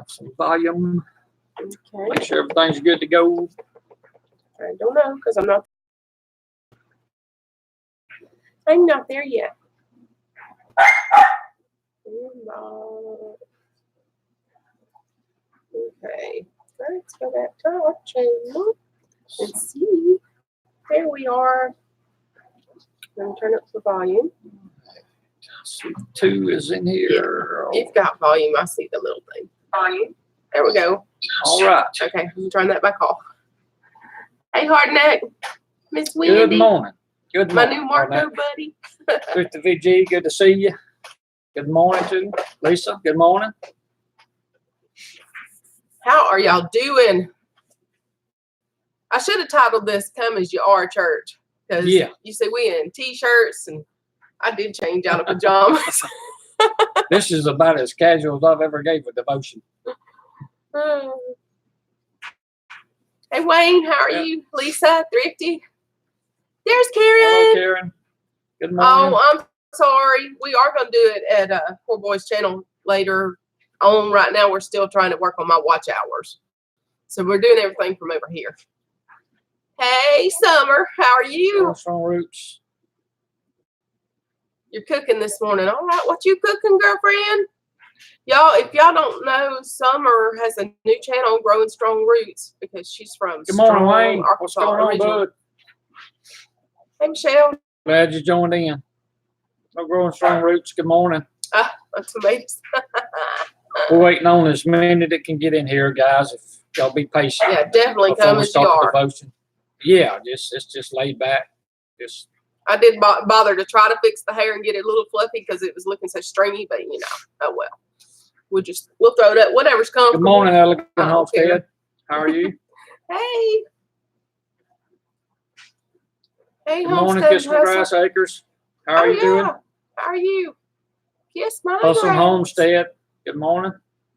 some volume. Okay. Make sure everything's good to go. I don't know because I'm not there yet. Okay. Let's go back to our channel and see. There we are. I'm going to turn up the volume. See, 2 is in here. Yeah. It's got volume. I see the little thing. Volume. There we go. All right. Okay, let me turn that back off. Hey, Hardneck. Miss Wendy. Good morning. Good My morning. new Marco buddy. Mr. VG, good to see you. Good morning to Lisa. Good morning. How are y'all doing? I should have titled this "Come as You Are Church." Because you see we in t-shirts and I did change out of pajamas. This is about as casual as I've ever gave a devotion. Hey Wayne, how are you? Lisa, Thrifty. There's Karen. Hello, Karen. Good morning. Oh, I'm sorry. We are going to do it at PoorBoy's channel later on. Right now, we're still trying to work on my watch hours. So we're doing everything from over here. Hey, Summer. How are you? From Roots. You're cooking this morning. All right. What you cooking, girlfriend? Y'all, if y'all don't know, Summer has a new channel, Growing Strong Roots, because she's from Good morning, Wayne. Arkansas. What's going on, bud? Hey, Michelle. Glad you joined in. No Growing Strong Roots. Good morning. Tomatoes. We're waiting on as many that can get in here, guys. If y'all be patient. Yeah, definitely come as you are. Devotion. Yeah, it's just laid back. I did bother to try to fix the hair and get it a little fluffy because it was looking so stringy, but you know, oh well. We'll throw it up. Whatever's comfortable. Good morning, Elegant Homestead. How are you? Hey. Hey, Good morning, Kiss My Grass Acres. How are you doing? How are you? Kiss My Hustle Grass. Homestead. Good morning.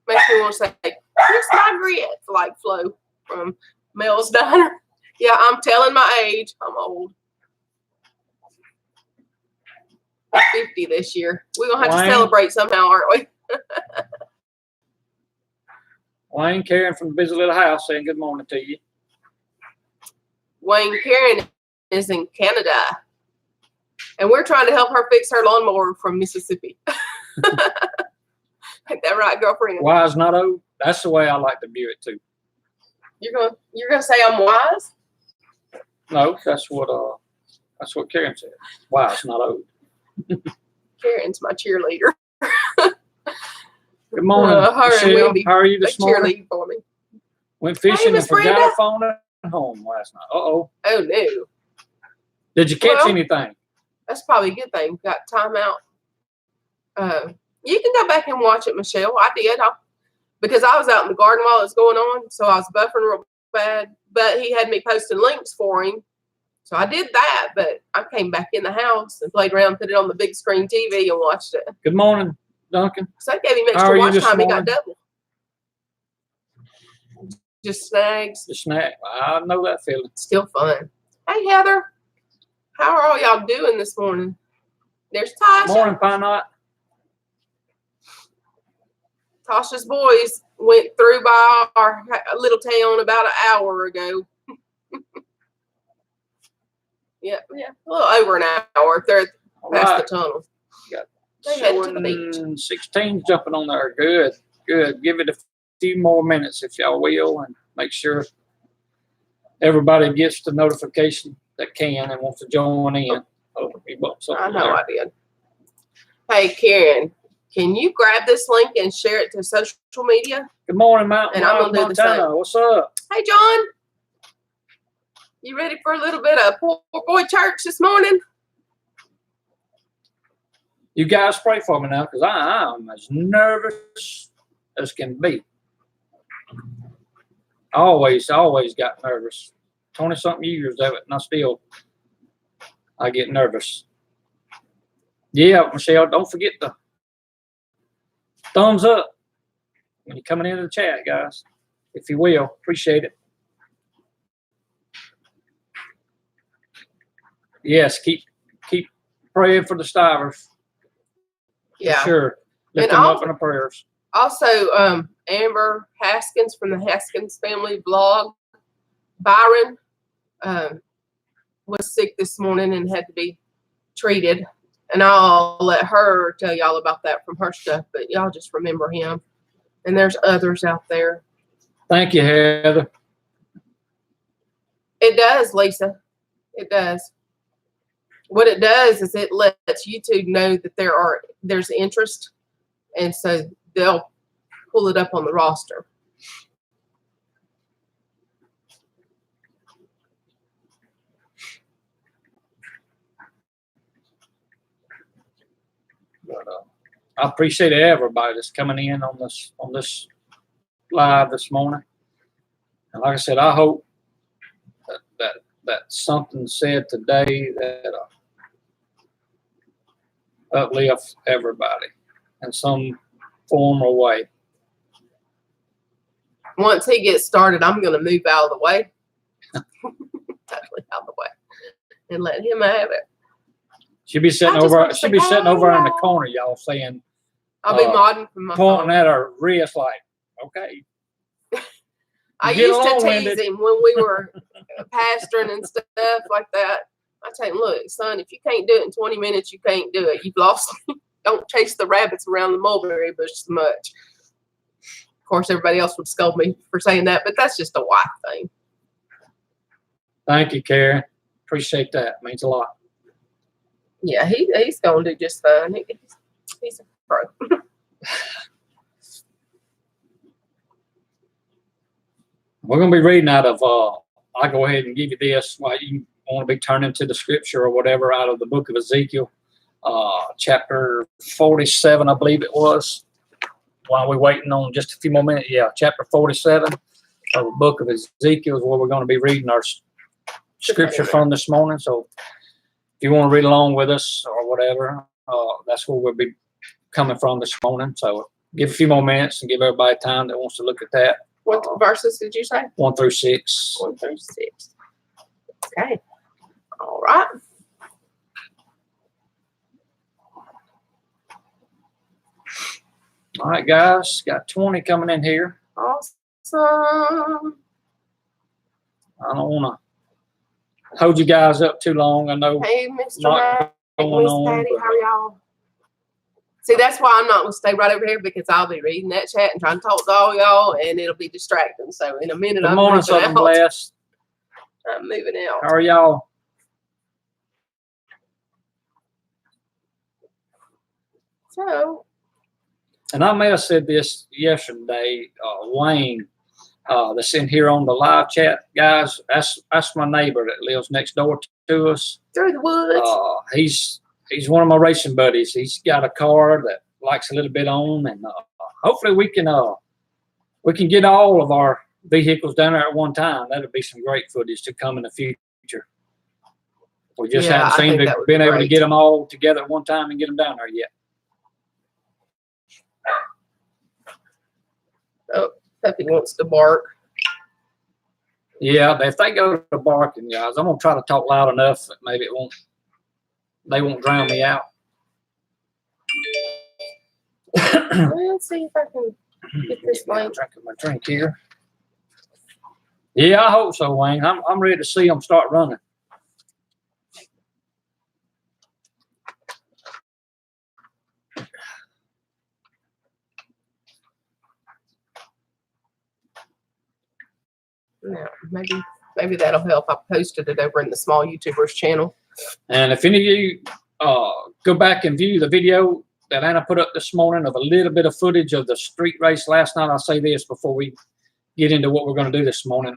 Makes me want to say, Kiss My Grits, like Flo from Mel's Diner. Yeah, I'm telling my age. I'm old. I'm 50 this year. We're going to have to celebrate somehow, aren't we? Wayne, Karen from the busy little house saying good morning to you. Wayne, Karen is in Canada. And we're trying to help her fix her lawnmower from Mississippi. Ain't that right, girlfriend? Wise, not old. That's the way I like to view it too. You're gonna say I'm wise? No, that's what Karen said. Wise, not old. Karen's my cheerleader. Good morning, Michelle. How are you this morning? Cheerlead for me. Went fishing and forgot our phone at home last night. Oh no. Did you catch anything? That's probably a good thing. Got time out. You can go back and watch it, Michelle. I did. Because I was out in the garden while it was going on, so I was buffering real bad. But he had me posting links for him. So I did that, but I came back in the house and played around, put it on the big screen TV and watched it. Good morning, Duncan. So I gave him extra watch time. He got double. Just snags. Just snag. I know that feeling. Still fun. Hey, Heather. How are all y'all doing this morning? There's Tasha. Morning, Pine Knot. Tasha's boys went through by our little town about an hour ago. Yeah, a little over an hour if they're past the tunnel. They headed to the beach. 16's jumping on there. Good. Give it a few more minutes if y'all will, and make sure everybody gets the notification that can and wants to join in. I know I did. Hey, Karen, can you grab this link and share it to social media? Good morning, Mountain. And I'm going to do the same. What's up? Hey, John. You ready for a little bit of PoorBoy Church this morning? You guys pray for me now, because I'm as nervous as can be. I always got nervous. 20-something years of it, and I get nervous. Yeah, Michelle, don't forget the thumbs up when you're coming into the chat, guys. If you will, appreciate it. Yes, keep praying for the Stivers. Yeah, for sure. Lift them up in the prayers. Also, Amber Haskins from the Haskins family vlog. Byron was sick this morning and had to be treated. And I'll let her tell y'all about that from her stuff, but y'all just remember him. And there's others out there. Thank you, Heather. It does, Lisa. It does. What it does is it lets YouTube know that there's interest, and so they'll pull it up on the roster. But, I appreciate everybody that's coming in on this live this morning. And like I said, I hope that something said today that uplift everybody in some form or way. Once he gets started, I'm going to move out of the way. Totally out of the way. And let him have it. She'll be sitting over in the corner, y'all, saying, I'll be modding from my pointing phone. at her wrist like, okay. I used to tease him when we were pastoring and stuff like that. I tell him, look, son, if you can't do it in 20 minutes, you can't do it. You've lost me. Don't chase the rabbits around the mulberry bush so much. Of course, everybody else would scold me for saying that, but that's just a wife thing. Thank you, Karen. Appreciate that. Means a lot. Yeah, he's going to do just fine. He's a pro. We're going to be reading out of, I'll go ahead and give you this while you want to be turning to the scripture or whatever, out of the book of Ezekiel, chapter 47, I believe it was. While we're waiting on just a few more minutes. Yeah, chapter 47 of the book of Ezekiel is where we're going to be reading our scripture from this morning. So if you want to read along with us or whatever, that's where we'll be coming from this morning. So give a few more minutes and give everybody time that wants to look at that. What verses did you say? 1 through 6. 1 through 6. Okay. All right. All right, guys. Got 20 coming in here. Awesome. I don't want to hold you guys up too long. I know. Hey, Mr. Matt, Miss Patty, how are y'all? See, that's why I'm not going to stay right over here, because I'll be reading that chat and trying to talk to all y'all, and it'll be distracting. So in a minute, Good morning, Southern Blessed. I'm moving out. How are y'all? So. And I may have said this yesterday, Wayne, that's in here on the live chat, guys. That's my neighbor that lives next door to us. Through the woods. He's one of my racing buddies. He's got a car that likes a little bit on, and hopefully we can get all of our vehicles down there at one time. That'll be some great footage to come in the future. We just haven't seemed to been able to get them all together at one time and get them down there yet. Oh, Peppy wants to bark. Yeah, if they go to barking, guys, I'm gonna try to talk loud enough that maybe they won't drown me out. Let's see if I can get this Wayne. Drinking my drink here. Yeah, I hope so, Wayne. I'm ready to see them start running. Yeah, maybe that'll help. I posted it over in the small YouTubers channel. And if any of you go back and view the video that Anna put up this morning of a little bit of footage of the street race last night, I'll say this before we get into what we're going to do this morning.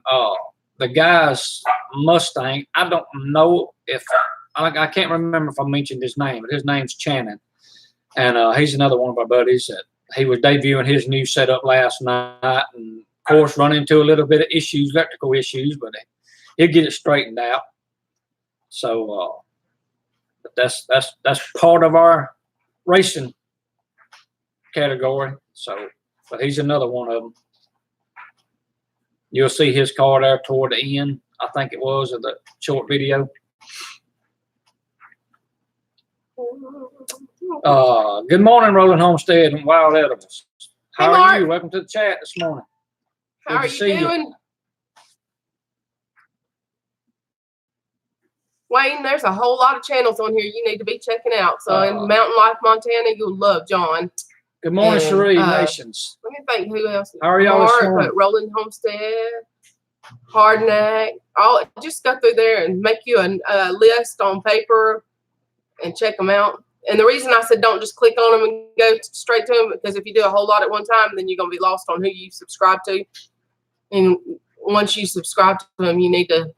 The guy's Mustang, I don't know if I can't remember if I mentioned his name, but his name's Channing, and he's another one of our buddies that he was debuting his new setup last night, and of course run into a little bit of electrical issues, but he'll get it straightened out. So that's part of our racing category. So, but he's another one of them. You'll see his car there toward the end, I think it was, of the short video. Good morning, Rolling Homestead and Wild Edibles. How Hey, are Mark. you? Welcome to the chat this morning. How are you doing? Wayne, there's a whole lot of channels on here you need to be checking out. So in Mountain Life, Montana, you'll love John. Good morning, Cherie Nations. Let me think who else. How are y'all this morning? Rolling Homestead, Hardneck. I'll just go through there and make you a list on paper and check them out. And the reason I said don't just click on them and go straight to them, because if you do a whole lot at one time, then you're going to be lost on who you subscribe to. And once you subscribe to them, you need to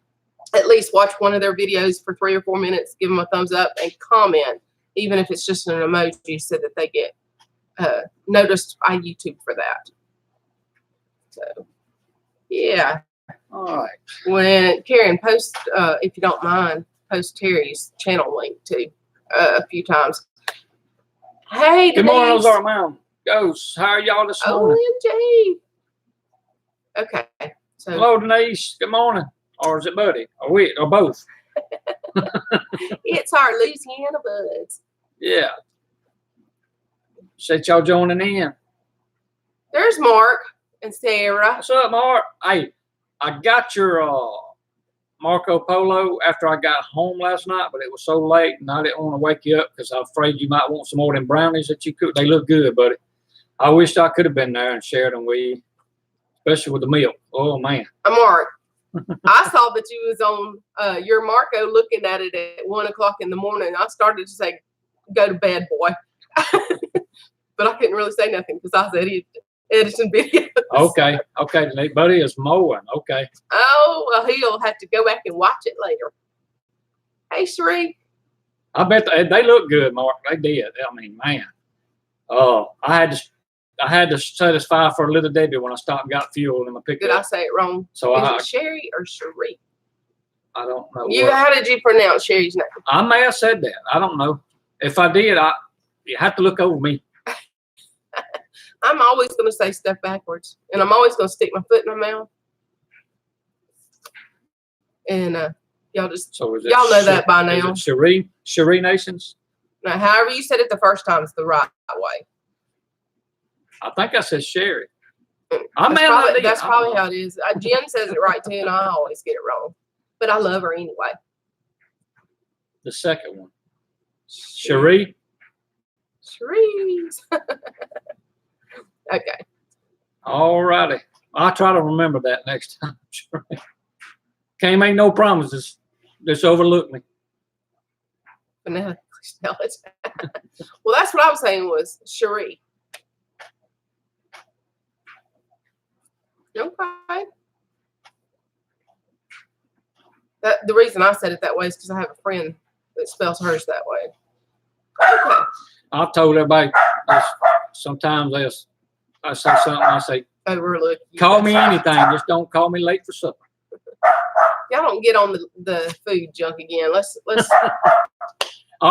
at least watch one of their videos for 3 or 4 minutes, give them a thumbs up, and comment, even if it's just an emoji, so that they get noticed by YouTube for that. So, yeah. All right. When Karen, post, if you don't mind, post Terry's channel link too a few times. Hey, good morning, Ozark Mountain. Ghosts, how are y'all this morning? OMG. Okay. So, hello, Denise. Good morning. Or is it Buddy? Or both? it's our Louisiana buds. Yeah. Said y'all joining in. There's Mark and Sarah. What's up, Mark? Hey, I got your Marco Polo after I got home last night, but it was so late and I didn't want to wake you up because I was afraid you might want some more of them brownies that you cooked. They look good, buddy. I wished I could have been there and shared them with you, especially with the milk. Oh, man. Mark, I saw that you was on your Marco looking at it at 1 o'clock in the morning. I started to say, go to bed, boy. But I couldn't really say nothing because I was editing videos. Okay. Buddy is mowing. Okay. Oh, well, he'll have to go back and watch it later. Hey, Cherie. I bet they look good, Mark. They did. I mean, man. I had to satisfy for a little Debbie when I stopped and got fuel in my pickup. Did I say it wrong? So is it Sherry or Cherie? I don't know. How did you pronounce Sherry's name? I may have said that. I don't know. If I did, you have to look over me. I'm always going to say stuff backwards, and I'm always going to stick my foot in my mouth. And y'all know that by now. Is it Cherie Nations? Now, however you said it the first time is the right way. I think I said Sherry. That's probably how it is. Jen says it right too, and I always get it wrong. But I love her anyway. The second one. Cherie? Cherie's. Okay. All righty. I'll try to remember that next time. Can't make no promises. Just overlook me. But now it's well, that's what I was saying was Cherie. Okay. The reason I said it that way is because I have a friend that spells hers that way. Okay. I've told everybody sometimes I say something, I say, overlook. Call me anything, just don't call me late for supper. Y'all don't get on the food junk again. Let's all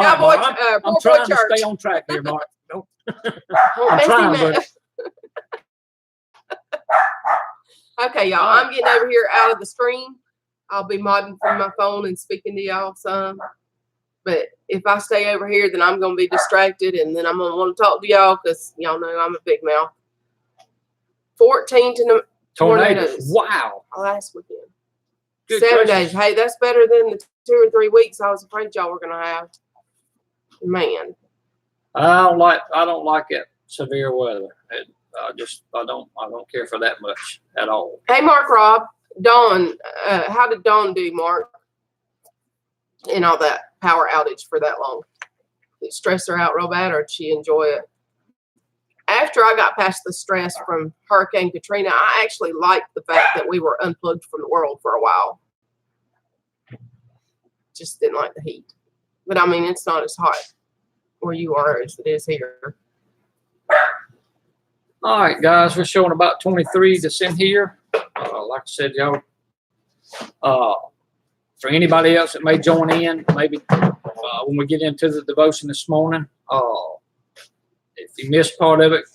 right, Cowboy, I'm trying to stay on track here, Mark. Nope. I'm trying, but okay, y'all. I'm getting over here out of the stream. I'll be modding from my phone and speaking to y'all some. But if I stay over here, then I'm going to be distracted, and then I'm going to want to talk to y'all because y'all know I'm a big mouth. 14 tornadoes. Wow. Last weekend. Good 7 gracious. days. Hey, that's better than the 2 or 3 weeks I was afraid y'all were going to have. Man. I don't like it severe weather. I don't care for that much at all. Hey, Mark, Rob, Dawn, how did Dawn do, Mark? And all that power outage for that long. Did it stress her out real bad, or did she enjoy it? After I got past the stress from Hurricane Katrina, I actually liked the fact that we were unplugged from the world for a while. Just didn't like the heat. But I mean, it's not as hot where you are as it is here. All right, guys, we're showing about 23 that's in here. Like I said, y'all, for anybody else that may join in, maybe when we get into the devotion this morning, if you missed part of it,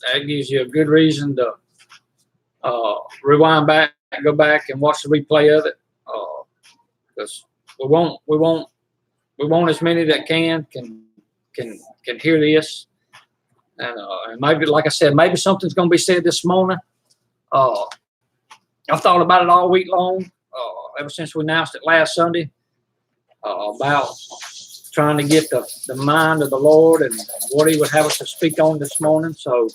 that gives you a good reason to rewind back, go back and watch the replay of it, because we want as many that can hear this And maybe, like I said, maybe something's going to be said this morning. I've thought about it all week long, ever since we announced it last Sunday, about trying to get the mind of the Lord and what He would have us to speak on this morning. So,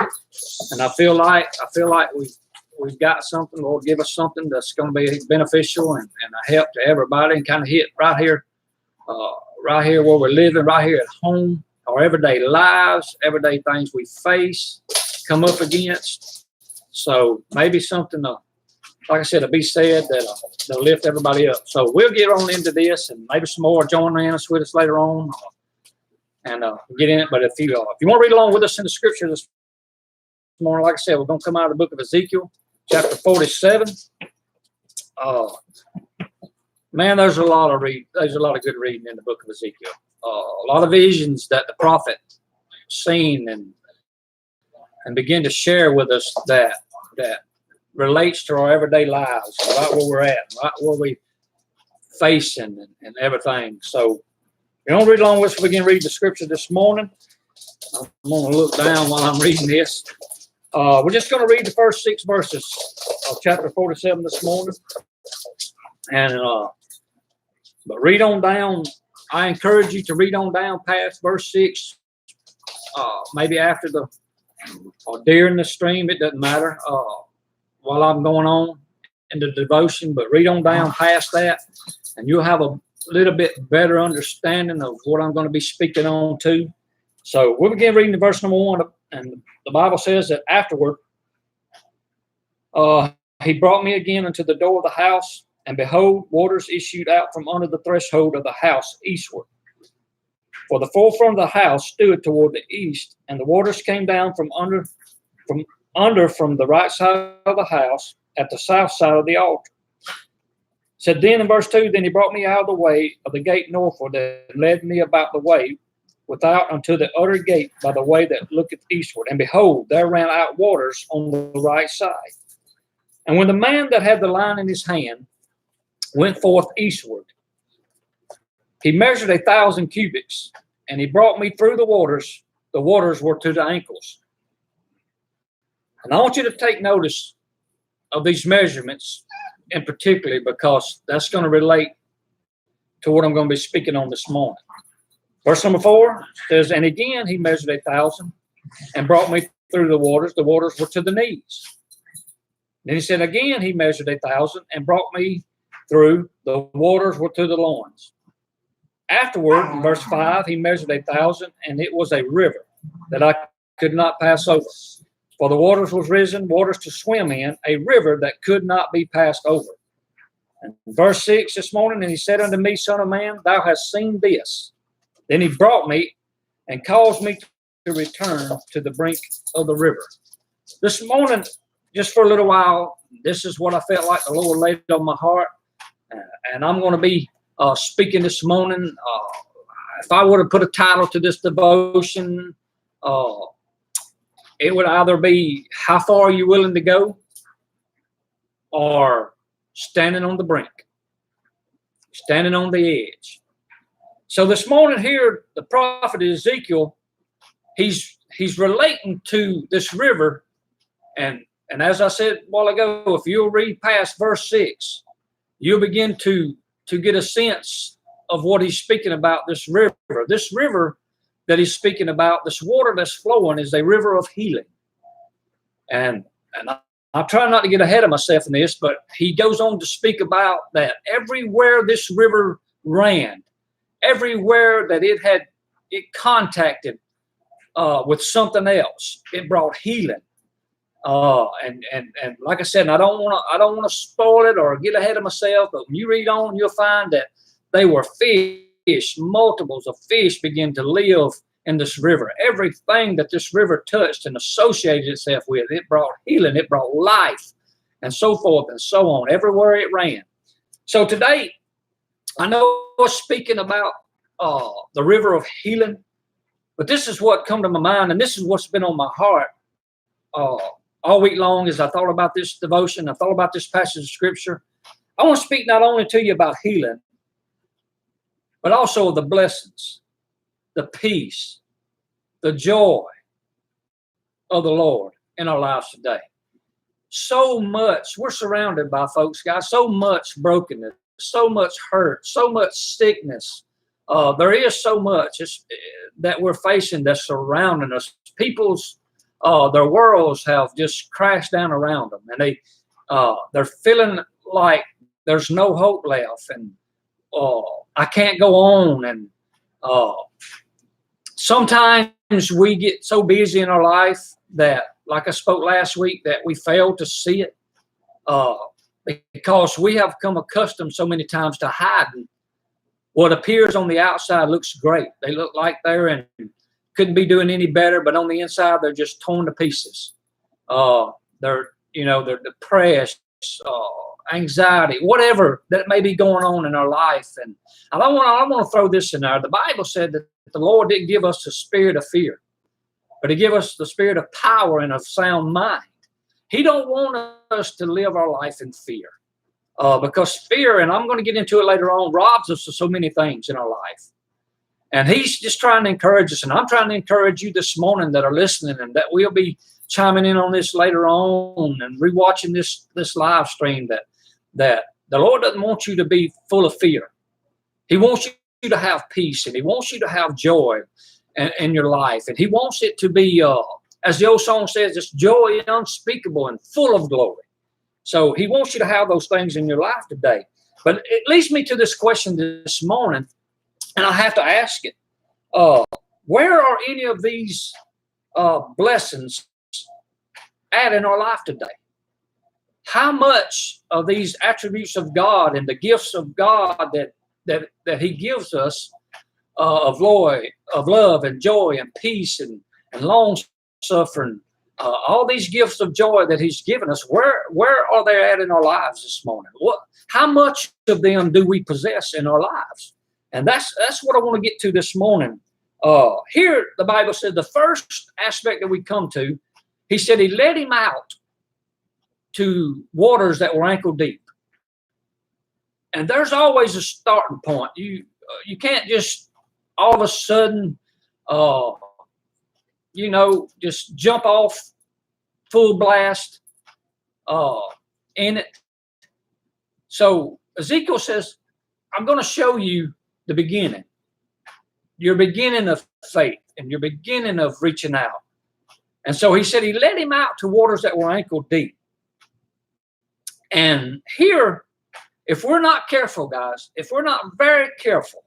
and I feel like we've got something. Lord, give us something that's going to be beneficial and a help to everybody, and kind of hit right here where we're living, right here at home, our everyday lives, everyday things we face, come up against. So maybe something, like I said, to be said that'll lift everybody up. So we'll get on into this, and maybe some more join us with us later on, and get in it. But if you want to read along with us in the scripture this morning, like I said, we're going to come out of the book of Ezekiel, chapter 47. Man, there's a lot of good reading in the book of Ezekiel. A lot of visions that the prophet seen and begin to share with us that relates to our everyday lives, right where we're at, right where we facing and everything. So we don't read along with us. We begin reading the scripture this morning. I'm going to look down while I'm reading this. We're just going to read the first 6 verses of chapter 47 this morning. And but read on down. I encourage you to read on down past verse 6. Maybe after or during the stream, it doesn't matter. While I'm going on in the devotion, but read on down past that, and you'll have a little bit better understanding of what I'm going to be speaking on too. So we'll begin reading the verse number 1, and the Bible says that afterward, he brought me again unto the door of the house, and behold, waters issued out from under the threshold of the house eastward. For the forefront of the house stood toward the east, and the waters came down from the right side of the house at the south side of the altar. Said then in verse 2, then he brought me out of the way of the gate northward, and led me about the way without unto the utter gate by the way that looketh eastward. And behold, there ran out waters on the right side. And when the man that had the line in his hand went forth eastward, he measured 1,000 cubits, and he brought me through the waters. The waters were to the ankles. And I want you to take notice of these measurements in particular, because that's going to relate to what I'm going to be speaking on this morning. Verse number 4 says, and again he measured 1,000 and brought me through the waters. The waters were to the knees. Then he said, again he measured 1,000 and brought me through. The waters were to the loins. Afterward, in verse 5, he measured 1,000, and it was a river that I could not pass over. For the waters was risen, waters to swim in, a river that could not be passed over. And verse 6 this morning, and he said unto me, Son of man, thou hast seen this. Then he brought me and caused me to return to the brink of the river. This morning, just for a little while, this is what I felt like the Lord laid on my heart. And I'm going to be speaking this morning. If I were to put a title to this devotion, it would either be how far are you willing to go, or standing on the brink, standing on the edge. So this morning here, the prophet Ezekiel, he's relating to this river. And as I said a while ago, if you'll read past verse 6, you'll begin to get a sense of what he's speaking about, this river. This river that he's speaking about, this water that's flowing, is a river of healing. And I'll try not to get ahead of myself in this, but he goes on to speak about that everywhere this river ran, everywhere that it contacted with something else, it brought healing. And like I said, I don't want to spoil it or get ahead of myself, but when you read on, you'll find that they were fish, multiples of fish begin to live in this river. Everything that this river touched and associated itself with, it brought healing, it brought life, and so forth and so on, everywhere it ran. So today, I know we're speaking about the river of healing, but this is what come to my mind, and this is what's been on my heart all week long as I thought about this devotion, I thought about this passage of scripture. I want to speak not only to you about healing, but also the blessings, the peace, the joy, of the Lord in our lives today. So much, we're surrounded by folks, guys, so much brokenness, so much hurt, so much sickness. There is so much that we're facing that's surrounding us. People's, their worlds have just crashed down around them, and they're feeling like there's no hope left, and I can't go on. And sometimes we get so busy in our life that, like I spoke last week, that we fail to see it because we have become accustomed so many times to hiding. What appears on the outside looks great. They look like they're and couldn't be doing any better, but on the inside they're just torn to pieces. They're depressed, anxiety, whatever that may be going on in our life. And I want to throw this in there. The Bible said that the Lord didn't give us the spirit of fear, but He gave us the spirit of power and of sound mind. He don't want us to live our life in fear. Because fear, and I'm going to get into it later on, robs us of so many things in our life. And He's just trying to encourage us. And I'm trying to encourage you this morning that are listening, and that we'll be chiming in on this later on and rewatching this live stream, that the Lord doesn't want you to be full of fear. He wants you to have peace, and He wants you to have joy in your life. And He wants it to be, as the old song says, it's joy unspeakable and full of glory. So He wants you to have those things in your life today. But it leads me to this question this morning, and I have to ask it. Where are any of these blessings at in our life today? How much of these attributes of God and the gifts of God that He gives us of love and joy and peace and long suffering, all these gifts of joy that He's given us, where are they at in our lives this morning? How much of them do we possess in our lives? And that's what I want to get to this morning. Here, the Bible said the first aspect that we come to, He said He led him out to waters that were ankle deep. And there's always a starting point. You can't just all of a sudden, just jump off full blast in it. So Ezekiel says, I'm going to show you the beginning, your beginning of faith and your beginning of reaching out. And so He said He led him out to waters that were ankle deep. And here, if we're not careful, guys, if we're not very careful,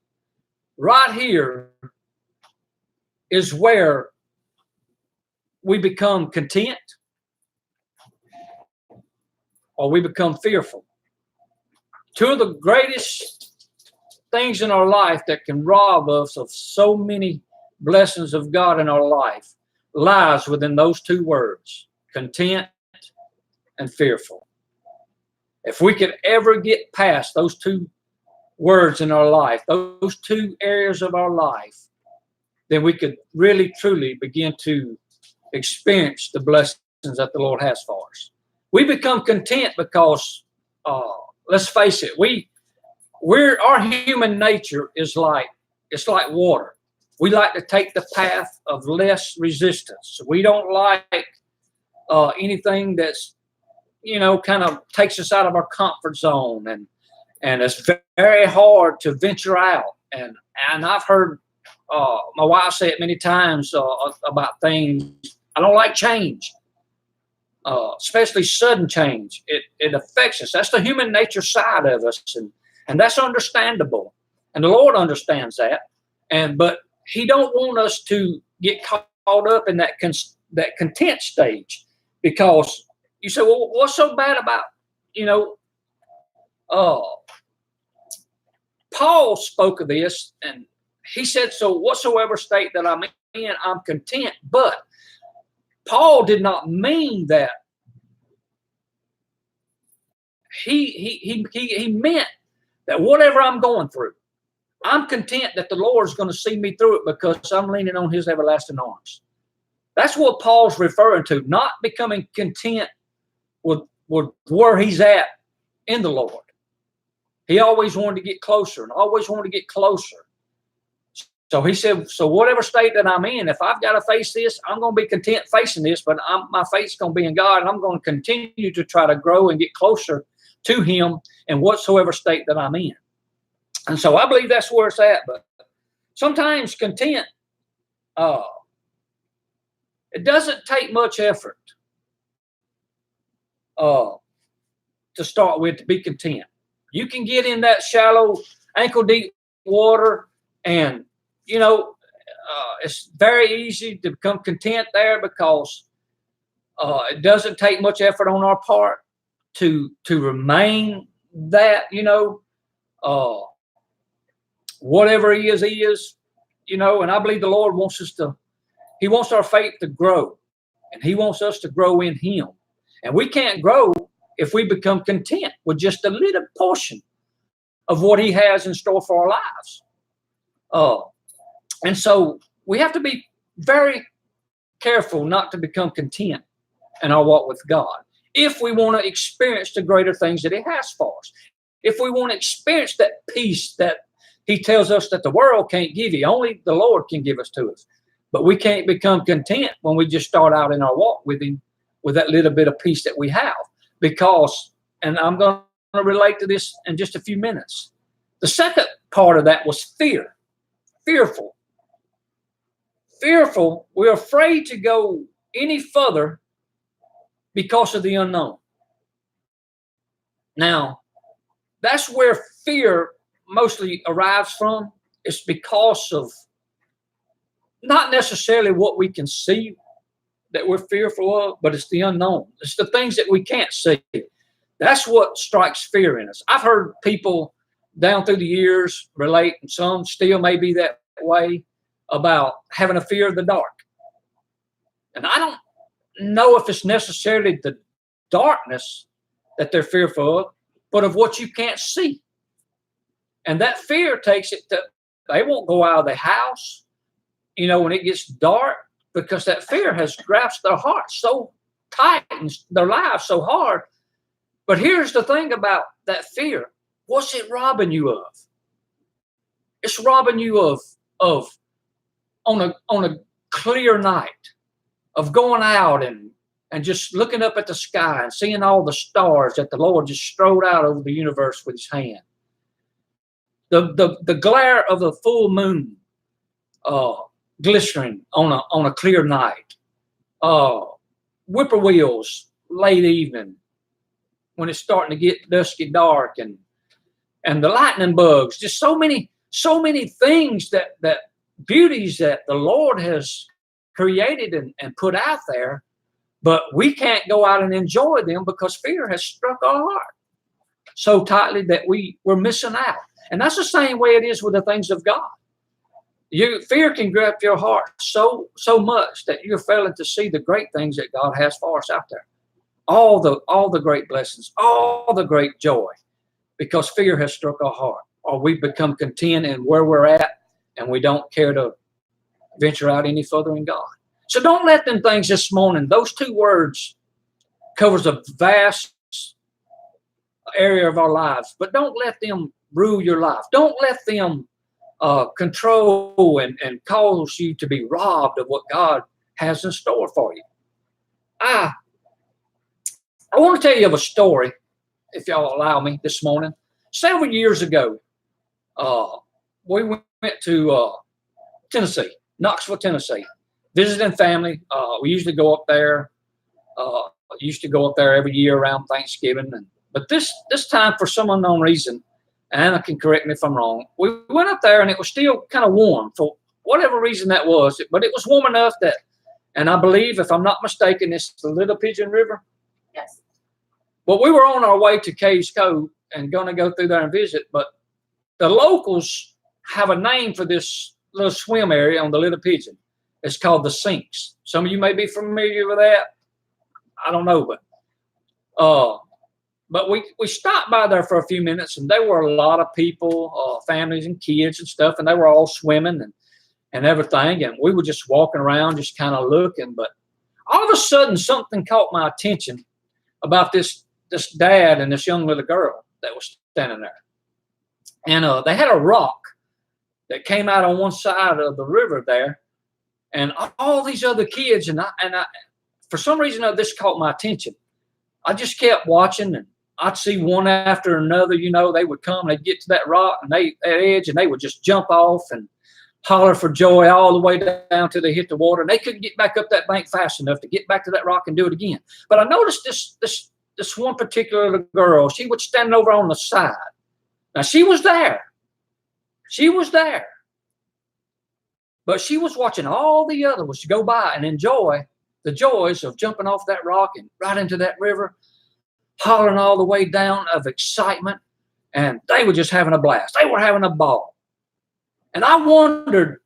right here is where we become content or we become fearful. Two of the greatest things in our life that can rob us of so many blessings of God in our life lies within those two words, content and fearful. If we could ever get past those two words in our life, those two areas of our life, then we could really, truly begin to experience the blessings that the Lord has for us. We become content because, let's face it, our human nature is like water. We like to take the path of less resistance. We don't like anything that's, kind of takes us out of our comfort zone, and it's very hard to venture out. And I've heard my wife say it many times about things. I don't like change, especially sudden change. It affects us. That's the human nature side of us, and that's understandable. And the Lord understands that. But He don't want us to get caught up in that content stage, because you say, well, what's so bad about, Paul spoke of this, and he said, so whatsoever state that I'm in, I'm content. But Paul did not mean that. He meant that whatever I'm going through, I'm content that the Lord's going to see me through it because I'm leaning on His everlasting arms. That's what Paul's referring to, not becoming content with where he's at in the Lord. He always wanted to get closer and always wanted to get closer. So he said, so whatever state that I'm in, if I've got to face this, I'm going to be content facing this, but my faith's going to be in God, and I'm going to continue to try to grow and get closer to him in whatsoever state that I'm in. And so I believe that's where it's at. But sometimes content, it doesn't take much effort to start with to be content. You can get in that shallow, ankle-deep water, and it's very easy to become content there because it doesn't take much effort on our part to remain that, whatever he is, and I believe the Lord wants he wants our faith to grow, and he wants us to grow in him. And we can't grow if we become content with just a little portion of what he has in store for our lives. And so we have to be very careful not to become content in our walk with God if we want to experience the greater things that he has for us. If we want to experience that peace that he tells us that the world can't give you, only the Lord can give us to us. But we can't become content when we just start out in our walk with him with that little bit of peace that we have. Because, and I'm going to relate to this in just a few minutes, the second part of that was fear. Fearful. We're afraid to go any further because of the unknown. Now, that's where fear mostly arrives from. It's because of not necessarily what we can see that we're fearful of, but it's the unknown. It's the things that we can't see. That's what strikes fear in us. I've heard people down through the years relate, and some still may be that way, about having a fear of the dark. And I don't know if it's necessarily the darkness that they're fearful of, but of what you can't see. And that fear takes it to, they won't go out of the house, when it gets dark, because that fear has grasped their heart so tight and their lives so hard. But here's the thing about that fear. What's it robbing you of? It's robbing you of on a clear night, of going out and just looking up at the sky and seeing all the stars that the Lord just strode out over the universe with his hand. The glare of the full moon glistening on a clear night. Whippoorwills late evening when it's starting to get dusky dark, and the lightning bugs, just so many things that beauties that the Lord has created and put out there, but we can't go out and enjoy them because fear has struck our heart so tightly that we're missing out. And that's the same way it is with the things of God. Fear can grab your heart so much that you're failing to see the great things that God has for us out there. All the great blessings, all the great joy, because fear has struck our heart, or we become content in where we're at, and we don't care to venture out any further in God. So don't let them things this morning. Those two words covers a vast area of our lives, but don't let them rule your life. Don't let them control and cause you to be robbed of what God has in store for you. I want to tell you of a story, if y'all allow me, this morning. Several years ago, we went to Tennessee, Knoxville, Tennessee, visiting family. We usually go up there. Used to go up there every year around Thanksgiving. But this time, for some unknown reason, and Anna can correct me if I'm wrong, we went up there and it was still kind of warm for whatever reason that was. But it was warm enough that, and I believe, if I'm not mistaken, it's the Little Pigeon River. Yes. Well, we were on our way to Caves Cove and going to go through there and visit, but the locals have a name for this little swim area on the Little Pigeon. It's called the Sinks. Some of you may be familiar with that. I don't know, but we stopped by there for a few minutes, and there were a lot of people, families and kids and stuff, and they were all swimming and everything, and we were just walking around, just kind of looking. But all of a sudden, something caught my attention about this dad and this young little girl that was standing there. And they had a rock that came out on one side of the river there, and all these other kids, and I for some reason this caught my attention. I just kept watching, and I'd see one after another. They would come, they'd get to that rock and that edge, and they would just jump off and holler for joy all the way down till they hit the water, and they couldn't get back up that bank fast enough to get back to that rock and do it again. But I noticed this one particular little girl. She was standing over on the side. Now she was there, but she was watching all the other ones go by and enjoy the joys of jumping off that rock and right into that river, hollering all the way down of excitement, and they were just having a blast. They were having a ball. And I wondered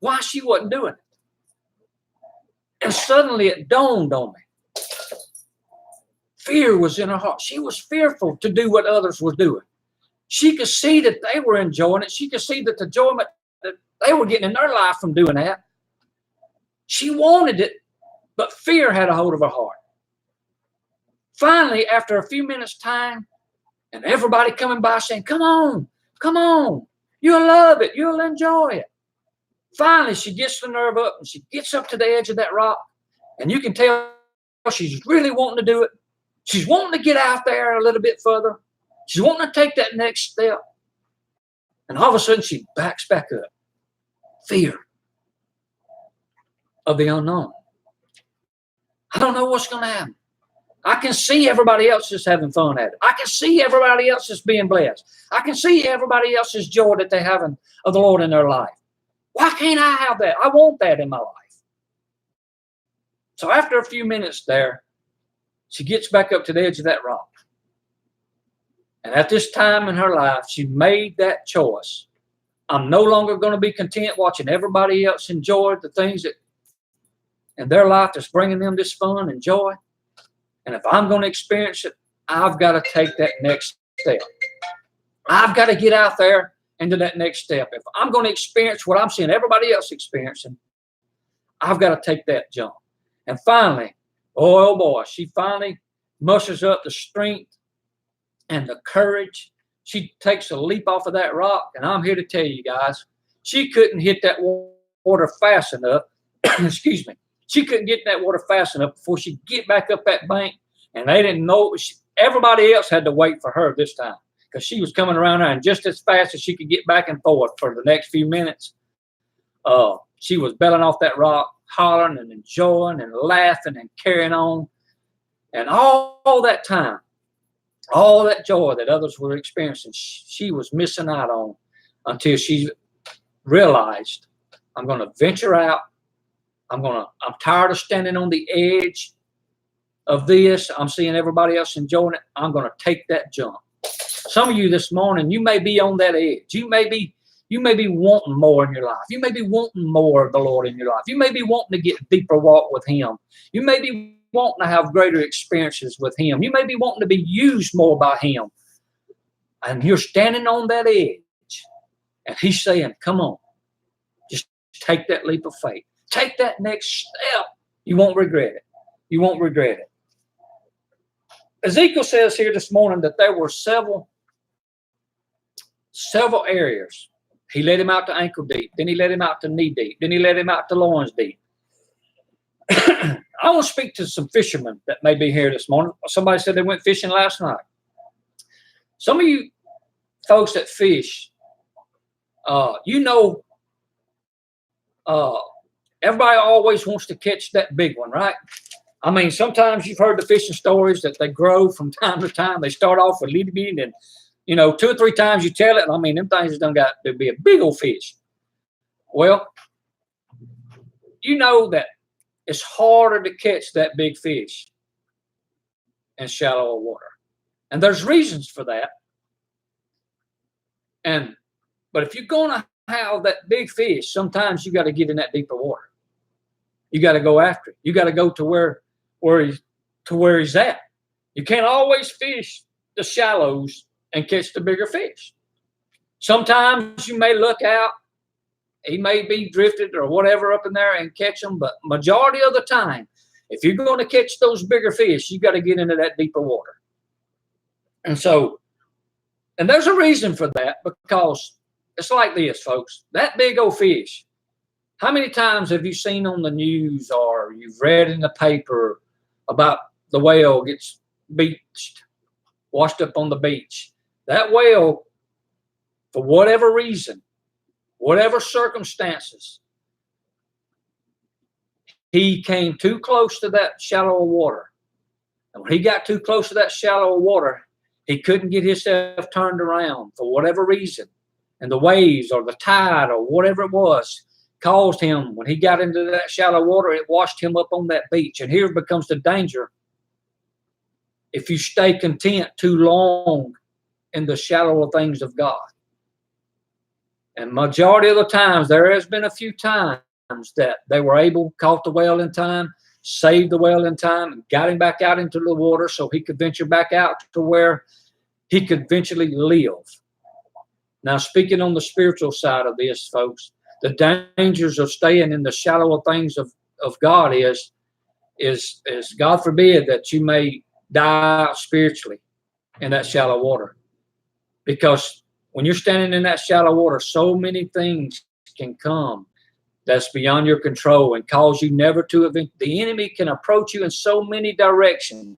why she wasn't doing it. And suddenly it dawned on me. Fear was in her heart. She was fearful to do what others were doing. She could see that they were enjoying it. She could see that the enjoyment that they were getting in their life from doing that. She wanted it, but fear had a hold of her heart. Finally, after a few minutes' time, and everybody coming by saying, come on, come on. You'll love it. You'll enjoy it. Finally, she gets the nerve up and she gets up to the edge of that rock. And you can tell she's really wanting to do it. She's wanting to get out there a little bit further. She's wanting to take that next step. And all of a sudden, she backs back up. Fear of the unknown. I don't know what's going to happen. I can see everybody else is having fun at it. I can see everybody else is being blessed. I can see everybody else's joy that they're having of the Lord in their life. Why can't I have that? I want that in my life. So after a few minutes there, she gets back up to the edge of that rock. And at this time in her life, she made that choice. I'm no longer going to be content watching everybody else enjoy the things that in their life that's bringing them this fun and joy. And if I'm going to experience it, I've got to take that next step. I've got to get out there into that next step. If I'm going to experience what I'm seeing everybody else experiencing, I've got to take that jump. And finally, oh boy, she finally musters up the strength and the courage. She takes a leap off of that rock, and I'm here to tell you guys, she couldn't hit that water fast enough. Excuse me. She couldn't get that water fast enough before she get back up that bank, and they didn't know. Everybody else had to wait for her this time because she was coming around there, and just as fast as she could get back and forth for the next few minutes, she was belling off that rock, hollering and enjoying and laughing and carrying on. And all that time, all that joy that others were experiencing, she was missing out on until she realized, I'm going to venture out. I'm tired of standing on the edge of this. I'm seeing everybody else enjoying it. I'm going to take that jump. Some of you this morning, you may be on that edge. You may be wanting more in your life. You may be wanting more of the Lord in your life. You may be wanting to get a deeper walk with Him. You may be wanting to have greater experiences with Him. You may be wanting to be used more by Him. And you're standing on that edge. And He's saying, come on, just take that leap of faith. Take that next step. You won't regret it. You won't regret it. Ezekiel says here this morning that there were several areas. He led him out to ankle deep. Then he led him out to knee deep. Then he led him out to loins deep. I want to speak to some fishermen that may be here this morning. Somebody said they went fishing last night. Some of you folks that fish, everybody always wants to catch that big one, right? I mean, sometimes you've heard the fishing stories that they grow from time to time. They start off with a little bit, and 2 or 3 times you tell it, and I mean, them things done got to be a big old fish. Well, you know that it's harder to catch that big fish in shallower water. And there's reasons for that. But if you're going to have that big fish, sometimes you got to get in that deeper water. You got to go after it. You got to go to where he's at. You can't always fish the shallows and catch the bigger fish. Sometimes you may look out. He may be drifted or whatever up in there and catch them. But majority of the time, if you're going to catch those bigger fish, you got to get into that deeper water. And there's a reason for that, because it's like this, folks. That big old fish. How many times have you seen on the news or you've read in the paper about the whale gets beached, washed up on the beach? That whale, for whatever reason, whatever circumstances, he came too close to that shallow water. And when he got too close to that shallow water, he couldn't get himself turned around for whatever reason. And the waves or the tide or whatever it was caused him, when he got into that shallow water, it washed him up on that beach. And here becomes the danger. If you stay content too long in the shallow things of God. And majority of the times, there has been a few times that they were able, caught the whale in time, saved the whale in time, and got him back out into the water so he could venture back out to where he could eventually live. Now, speaking on the spiritual side of this, folks, the dangers of staying in the shallow things of God is God forbid that you may die out spiritually in that shallow water. Because when you're standing in that shallow water, so many things can come that's beyond your control and cause you never to event. The enemy can approach you in so many directions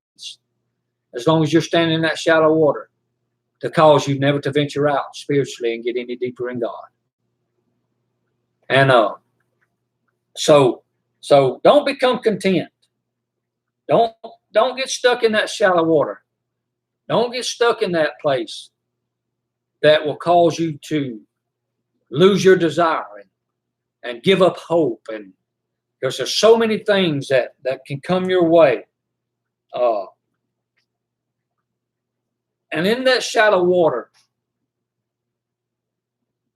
as long as you're standing in that shallow water to cause you never to venture out spiritually and get any deeper in God. And so don't become content. Don't get stuck in that shallow water. Don't get stuck in that place that will cause you to lose your desire and give up hope. And because there's so many things that can come your way. And in that shallow water,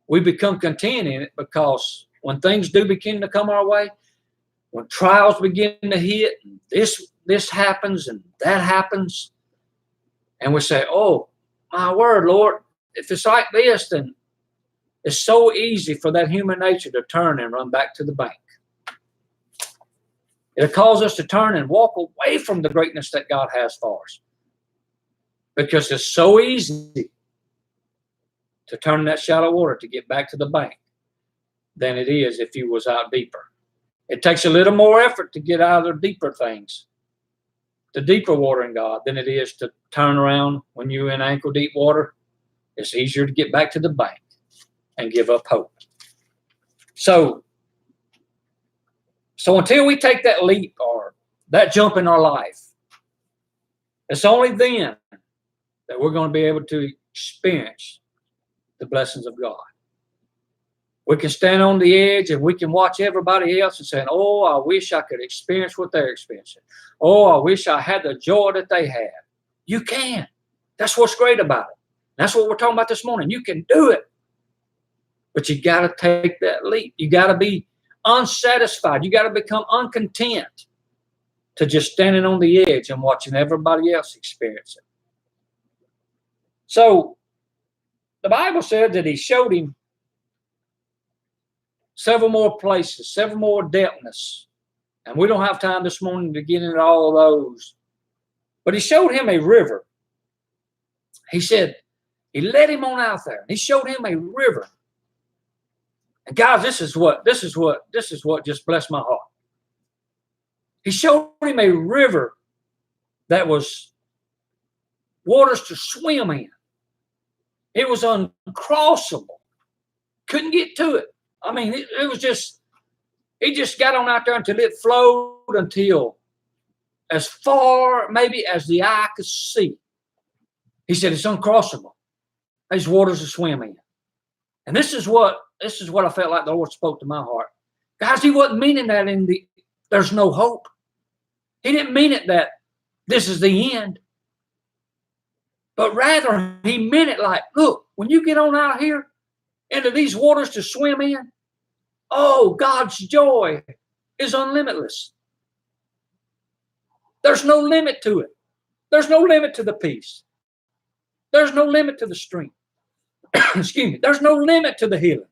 we become content in it because when things do begin to come our way, when trials begin to hit, and this happens and that happens, and we say, oh, my word, Lord, if it's like this, then it's so easy for that human nature to turn and run back to the bank. It'll cause us to turn and walk away from the greatness that God has for us. Because it's so easy to turn in that shallow water to get back to the bank than it is if you was out deeper. It takes a little more effort to get out of the deeper things, the deeper water in God, than it is to turn around when you're in ankle deep water. It's easier to get back to the bank and give up hope. So until we take that leap or that jump in our life, it's only then that we're going to be able to experience the blessings of God. We can stand on the edge and we can watch everybody else and say, oh, I wish I could experience what they're experiencing. Oh, I wish I had the joy that they had. You can. That's what's great about it. That's what we're talking about this morning. You can do it. But you got to take that leap. You got to be unsatisfied. You got to become uncontent to just standing on the edge and watching everybody else experience it. So the Bible said that he showed him several more places, several more depthness. And we don't have time this morning to get into all of those. But he showed him a river. He said, he led him on out there. He showed him a river. And guys, this is what just blessed my heart. He showed him a river that was waters to swim in. It was uncrossable. Couldn't get to it. I mean, it was just, he just got on out there until it flowed until as far maybe as the eye could see. He said it's uncrossable. These waters to swim in. And this is what I felt like the Lord spoke to my heart. Guys, he wasn't meaning that there's no hope. He didn't mean it that this is the end. But rather, he meant it like, look, when you get on out here into these waters to swim in, oh, God's joy is unlimitless. There's no limit to it. There's no limit to the peace. There's no limit to the strength. Excuse me. There's no limit to the healing.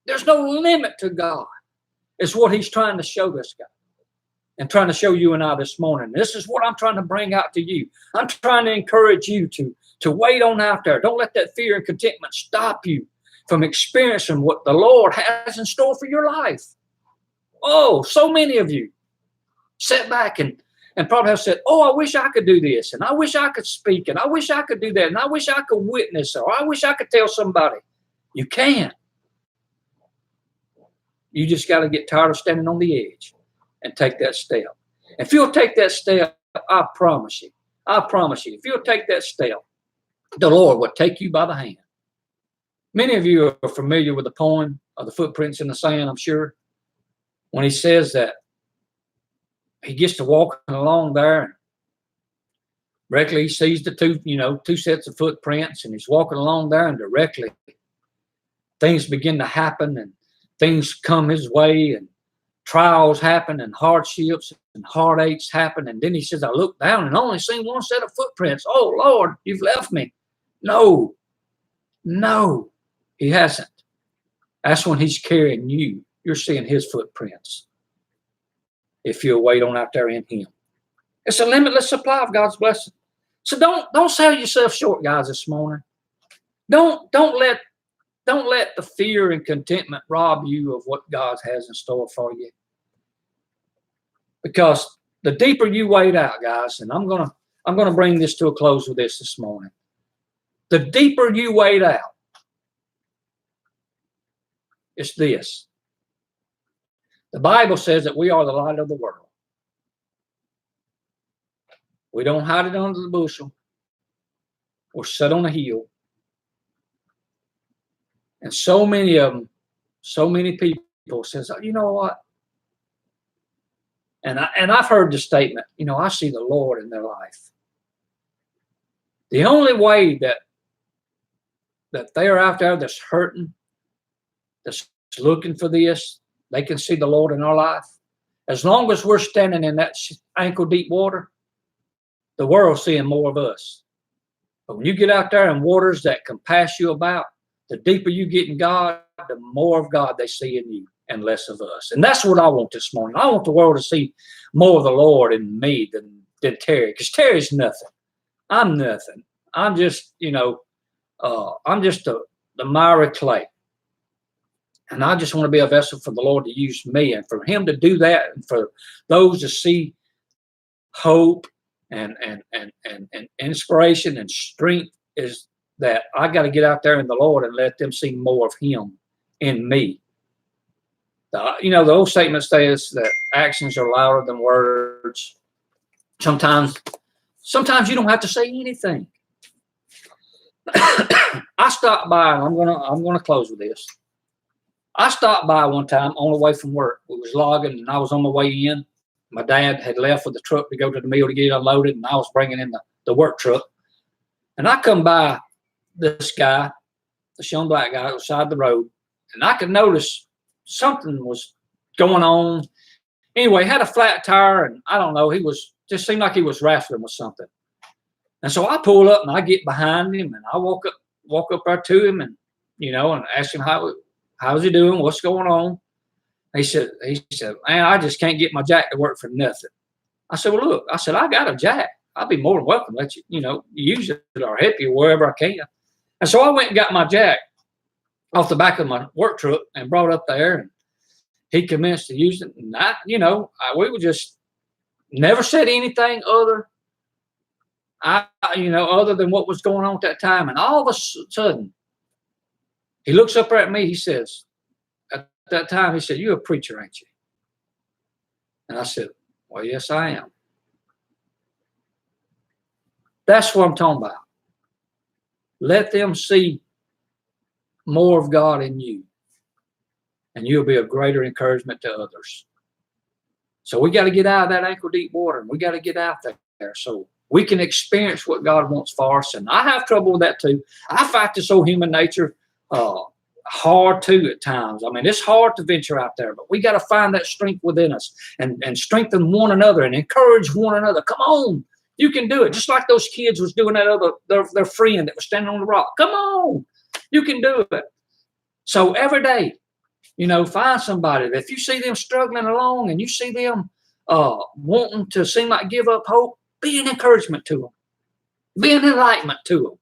There's no limit to God. It's what he's trying to show this guy and trying to show you and I this morning. This is what I'm trying to bring out to you. I'm trying to encourage you to wait on out there. Don't let that fear and contentment stop you from experiencing what the Lord has in store for your life. Oh, so many of you sat back and probably have said, oh, I wish I could do this, and I wish I could speak, and I wish I could do that, and I wish I could witness, or I wish I could tell somebody. You can. You just got to get tired of standing on the edge and take that step. If you'll take that step, I promise you, if you'll take that step, the Lord will take you by the hand. Many of you are familiar with the poem of the footprints in the sand, I'm sure, when he says that he gets to walking along there, and directly he sees the two sets of footprints, and he's walking along there, and directly things begin to happen, and things come his way, and trials happen, and hardships and heartaches happen. And then he says, I looked down and only seen one set of footprints. Oh, Lord, you've left me. No, he hasn't. That's when he's carrying you. You're seeing his footprints. If you'll wait on out there in him. It's a limitless supply of God's blessing. So don't sell yourself short, guys, this morning. Don't let the fear and contentment rob you of what God has in store for you. Because the deeper you wait out, guys, and I'm gonna bring this to a close with this morning. The deeper you wait out, it's this. The Bible says that we are the light of the world. We don't hide it under the bushel or sit on a hill. And so many of them, so many people says, oh, you know what? And I've heard the statement, I see the Lord in their life. The only way that they're out there that's hurting, that's looking for this, they can see the Lord in our life. As long as we're standing in that ankle deep water, the world's seeing more of us. But when you get out there in waters that can pass you about, the deeper you get in God, the more of God they see in you and less of us. And that's what I want this morning. I want the world to see more of the Lord in me than Terry, because Terry's nothing. I'm nothing. I'm just, I'm just the miry clay. And I just want to be a vessel for the Lord to use me, and for him to do that, and for those to see hope and inspiration and strength, is that I got to get out there in the Lord and let them see more of him in me. The old statement says that actions are louder than words. Sometimes you don't have to say anything. I stopped by, and I'm gonna close with this. I stopped by one time on the way from work. We was logging, and I was on my way in. My dad had left with the truck to go to the mill to get it unloaded, and I was bringing in the work truck. And I come by this guy, this young black guy beside the road, and I could notice something was going on. Anyway, he had a flat tire, and I don't know, just seemed like he was wrestling with something. And so I pull up, and I get behind him, and I walk up there to him, and and ask him how's he doing, what's going on. He said, man, I just can't get my jack to work for nothing. I said, well, look, I got a jack. I'll be more than welcome to let you, use it or help you wherever I can. And so I went and got my jack off the back of my work truck and brought it up there, and he commenced to use it. And we were just never said anything other than what was going on at that time. And all of a sudden, he looks up at me. He says, at that time, he said, "You're a preacher, ain't you?" And I said, "Well, yes, I am." That's what I'm talking about. Let them see more of God in you, and you'll be a greater encouragement to others. So we got to get out of that ankle deep water, and we got to get out there so we can experience what God wants for us. And I have trouble with that too. I fight this old human nature hard too at times. I mean, it's hard to venture out there, but we got to find that strength within us and strengthen one another and encourage one another. Come on, you can do it. Just like those kids was doing that their friend that was standing on the rock. Come on, you can do it. So every day, find somebody that if you see them struggling along and you see them wanting to seem like give up hope, be an encouragement to them. Be an enlightenment to them.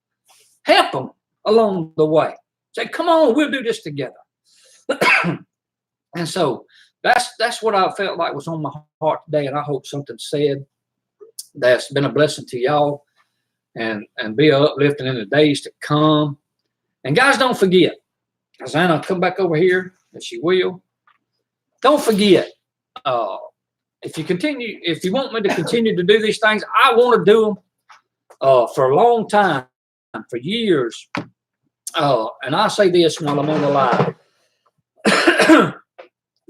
Help them along the way. Say, come on, we'll do this together. And so that's what I felt like was on my heart today. And I hope something said that's been a blessing to y'all and be uplifting in the days to come. And guys, don't forget, as Anna come back over here, and she will, don't forget, if you want me to continue to do these things, I want to do them for a long time, for years. And I say this while I'm on the live.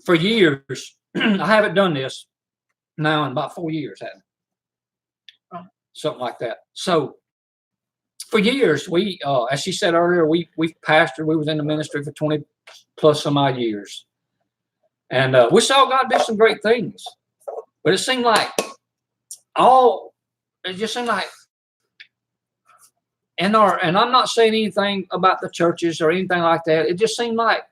For years, I haven't done this now in about 4 years, haven't I? Something like that. So for years, we, as she said earlier, we pastored. We was in the ministry for 20 plus some odd years, and we saw God do some great things. But it seemed like and I'm not saying anything about the churches or anything like that. It just seemed like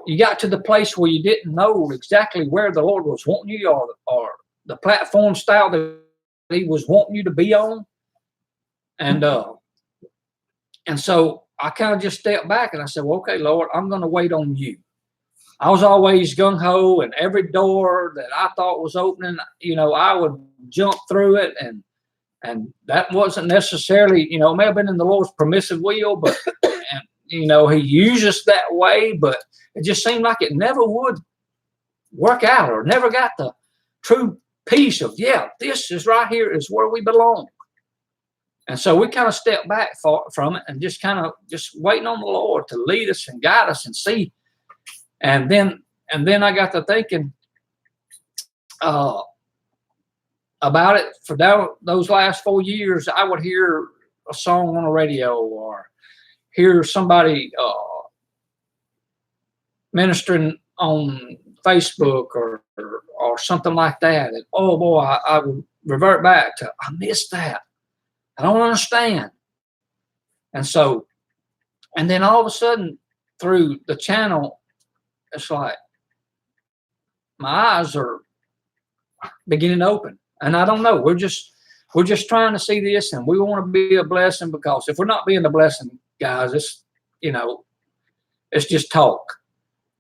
you got to the place where you didn't know exactly where the Lord was wanting you, or the platform style that He was wanting you to be on. And so I kind of just stepped back and I said, well, okay, Lord, I'm going to wait on you. I was always gung-ho, and every door that I thought was opening, I would jump through it. And that wasn't necessarily, it may have been in the Lord's permissive will, but, He used us that way, but it just seemed like it never would work out, or never got the true peace of, this is right here is where we belong. And so we kind of stepped back from it and just waiting on the Lord to lead us and guide us and see. And then I got to thinking about it. For those last 4 years, I would hear a song on the radio or hear somebody ministering on Facebook or something like that. And oh boy, I would revert back to, I missed that. I don't understand. And then all of a sudden through the channel, it's like my eyes are beginning to open. And I don't know. We're just trying to see this, and we want to be a blessing, because if we're not being a blessing, guys, it's just talk.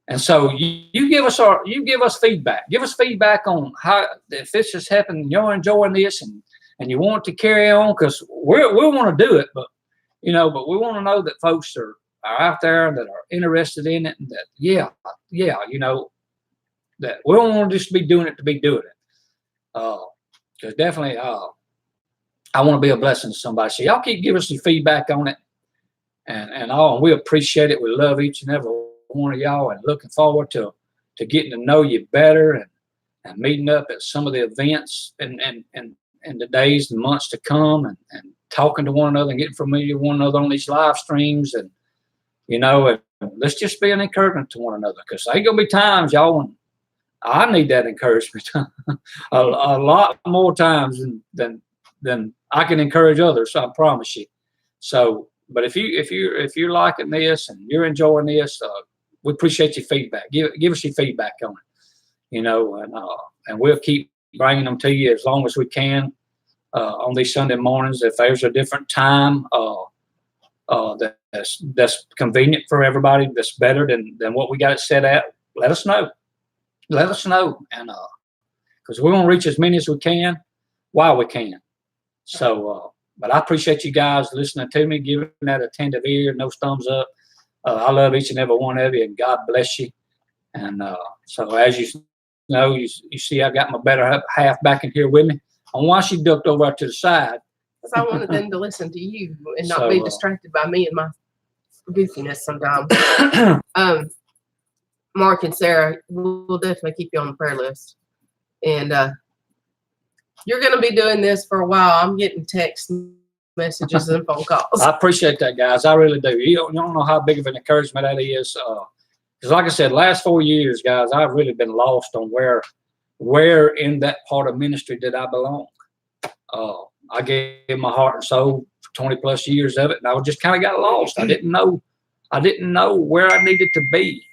And so you give us feedback. Give us feedback on how, if this is happening, you're enjoying this, and you want to carry on, because we want to do it, but we want to know that folks are out there that are interested in it, and that that we don't want to just be doing it to be doing it. Because definitely I want to be a blessing to somebody. So y'all keep giving us some feedback on it, and we appreciate it. We love each and every one of y'all, and looking forward to getting to know you better and meeting up at some of the events and the days and months to come, and talking to one another and getting familiar with one another on these live streams. And and let's just be an encouragement to one another, because there's gonna be times, y'all, when I need that encouragement a lot more times than I can encourage others. So I promise you. So, but if you're liking this and you're enjoying this, we appreciate your feedback. Give us your feedback on it, and we'll keep bringing them to you as long as we can on these Sunday mornings. If there's a different time that's convenient for everybody, that's better than what we got it set at, let us know. Let us know, and because we want to reach as many as we can while we can. So, but I appreciate you guys listening to me, giving that attentive ear, no thumbs up. I love each and every one of you, and God bless you. And so, as you know, you see, I got my better half back in here with me. And why she ducked over to the side? Because I wanted them to listen to you and not be distracted by me and my goofiness sometimes. Mark and Sarah, we'll definitely keep you on the prayer list. And you're going to be doing this for a while. I'm getting text messages and phone calls. I appreciate that, guys. I really do. You don't know how big of an encouragement that is. Because like I said, last 4 years, guys, I've really been lost on where in that part of ministry did I belong. I gave my heart and soul for 20 plus years of it, and I just kind of got lost. I didn't know where I needed to be.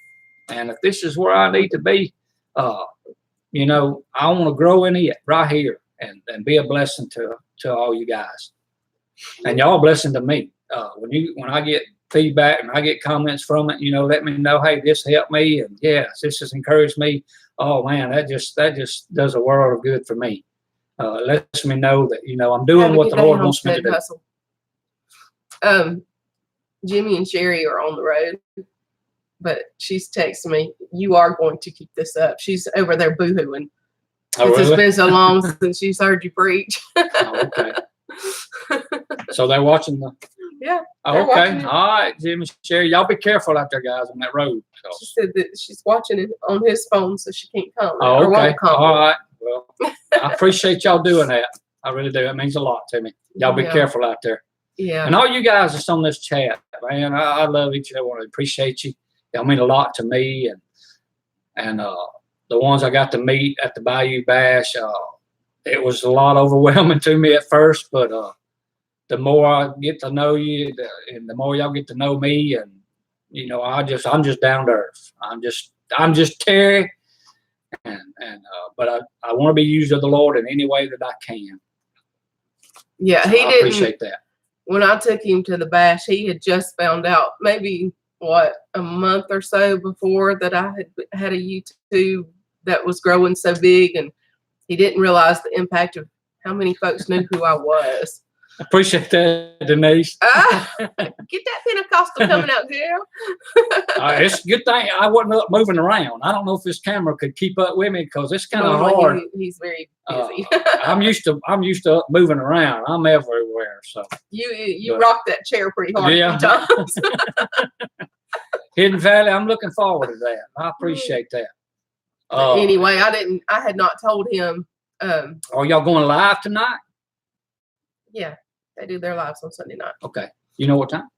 And if this is where I need to be, I want to grow in it right here and be a blessing to all you guys. And y'all a blessing to me. When I get feedback and I get comments from it, let me know, hey, this helped me, and yes, this has encouraged me. Oh man, that just does a world of good for me. It lets me know that I'm doing what the Lord wants me to do. Hustle. Jimmy and Sherry are on the road, but she's texting me, you are going to keep this up. She's over there boohooing. Oh, really? It's been so long since she's heard you preach. Oh, okay. So they're watching the. Yeah. Oh, okay. All right, Jimmy, Sherry, y'all be careful out there, guys, on that road. She said that she's watching it on his phone, so she can't comment. Oh, okay. Won't comment. All right. Well, I appreciate y'all doing that. I really do. It means a lot to me. Y'all be careful out there. Yeah. And all you guys that's on this chat, man, I love each and every one. I appreciate you. Y'all mean a lot to me, and the ones I got to meet at the Bayou Bash, it was a lot overwhelming to me at first, but the more I get to know you, and the more y'all get to know me, and I'm just down to earth. I'm just Terry, but I want to be used of the Lord in any way that I can. Yeah, so he I didn't. Appreciate that. When I took him to the bash, he had just found out maybe a month or so before that I had a YouTube that was growing so big, and he didn't realize the impact of how many folks knew who I was. I appreciate that, Denise. Get that Pentecostal coming out, girl. It's a good thing I wasn't up moving around. I don't know if this camera could keep up with me because it's kind of hard. He's very busy. I'm used to up moving around. I'm everywhere. So you rock that chair pretty hard a few times. Hidden Valley, I'm looking forward to that. I appreciate that. Anyway, I had not told him. Are y'all going live tonight? Yeah, they do their lives on Sunday night. Okay. You know what time?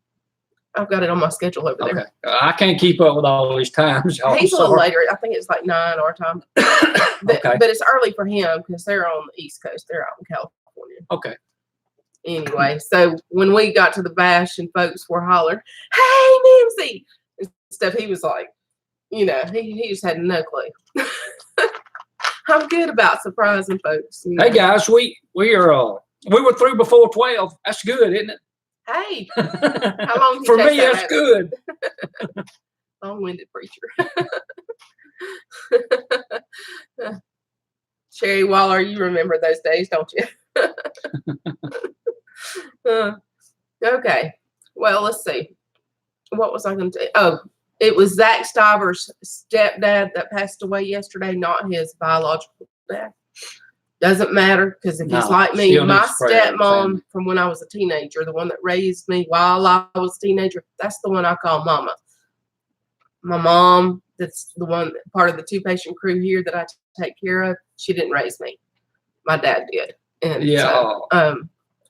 I've got it on my schedule over there. Okay. I can't keep up with all these times. He's a little later. I think it's like 9 our time. But it's early for him because they're on the East Coast. They're out in California. Okay. Anyway, so when we got to the bash and folks were hollering, "Hey, Mimsy!" and stuff, he was like, he just had no clue. I'm good about surprising folks. Hey guys, we were through before 12. That's good, isn't it? Hey, how long for me? That's good. Long-winded preacher. Sherry Waller, you remember those days, don't you? Okay. Well, let's see. What was I going to say? Oh, it was Zach Stiver's stepdad that passed away yesterday, not his biological dad. Doesn't matter, because if he's like me, my stepmom from when I was a teenager, the one that raised me while I was a teenager, that's the one I call mama. My mom, that's the one, part of the 2-patient crew here that I take care of, she didn't raise me. My dad did. And so,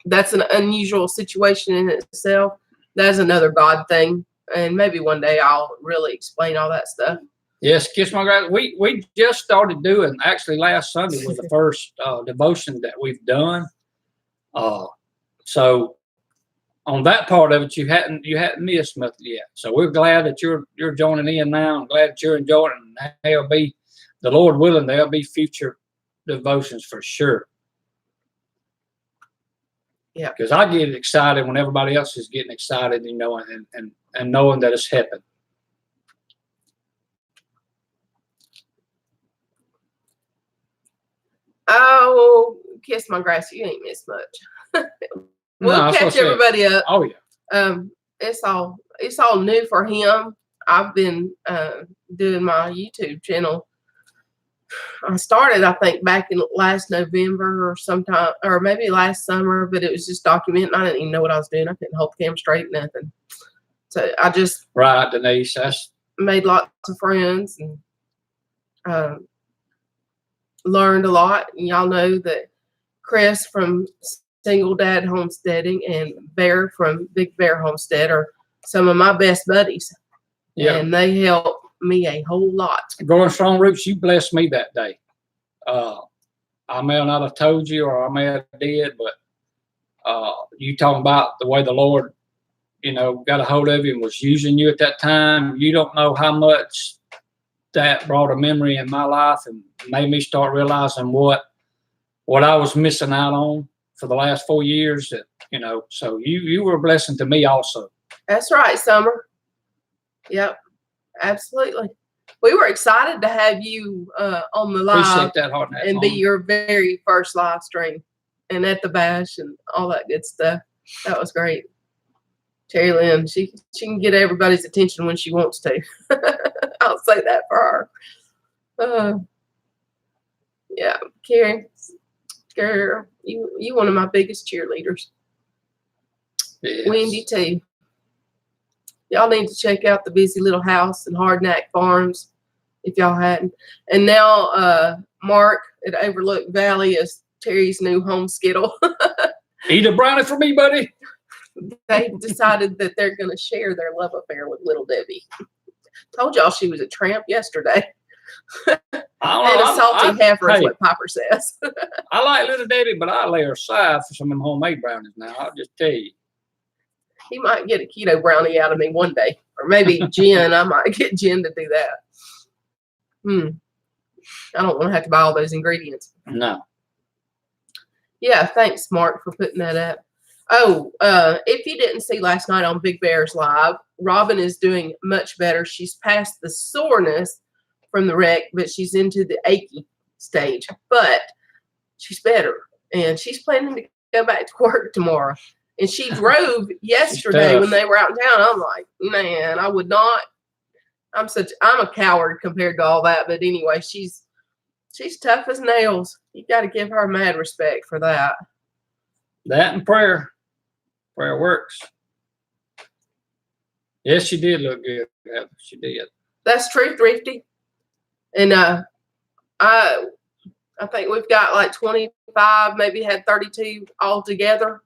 that's an unusual situation in itself. That's another God thing. And maybe one day I'll really explain all that stuff. Yes, kiss my grass. We just started doing, actually last Sunday was the first devotion that we've done. So on that part of it, you hadn't missed nothing yet. So we're glad that you're joining in now. I'm glad that you're enjoying it. And there'll be, the Lord willing, there'll be future devotions for sure. Yeah, because I get excited when everybody else is getting excited, and knowing that it's happened. Oh, kiss my grass. You ain't missed much. We'll catch everybody up. Oh yeah. It's all new for him. I've been doing my YouTube channel. I started, I think, back in last November or sometime, or maybe last summer, but it was just documenting. I didn't even know what I was doing. I couldn't hold the camera straight, nothing. So I just Denise, that's made lots of friends and learned a lot. And y'all know that Chris from Single Dad Homesteading and Bear from Big Bear Homestead are some of my best buddies. Yeah, and they help me a whole lot. Growing Strong Roots, you blessed me that day. I may not have told you, or I may have did, but you talking about the way the Lord, got a hold of you and was using you at that time. You don't know how much that brought a memory in my life and made me start realizing what I was missing out on for the last 4 years. So you were a blessing to me also. That's right, Summer. Yep, absolutely. We were excited to have you on the live. Appreciate that, Hard Nat, and be Mom. your very first live stream and at the bash and all that good stuff. That was great. Terry Lynn, she can get everybody's attention when she wants to. I'll say that for her. Yeah, Carrie, girl, you one of my biggest cheerleaders. Yes. Wendy too. Y'all need to check out the Busy Little House and Hard Knack Farms if y'all hadn't. And now Mark at Overlook Valley is Terry's new home skittle. Eat a brownie for me, buddy. They decided that they're going to share their love affair with Little Debbie. Told y'all she was a tramp yesterday. And a salty heifer is what Piper says. I like Little Debbie, but I lay her aside for some of them homemade brownies now. I'll just tell you. He might get a keto brownie out of me one day. Or maybe Jen. I might get Jen to do that. I don't want to have to buy all those ingredients. No. Yeah, thanks, Mark, for putting that up. Oh, if you didn't see last night on Big Bears Live, Robin is doing much better. She's past the soreness from the wreck, but she's into the achy stage. But she's better, and she's planning to go back to work tomorrow. And she drove yesterday when they were out in town. I'm like, man, I would not. I'm a coward compared to all that. But anyway, she's tough as nails. You got to give her mad respect for that. That and prayer. Prayer works. Yes, she did look good. She did. That's true, Thrifty. And I think we've got like 25, maybe had 32 all together.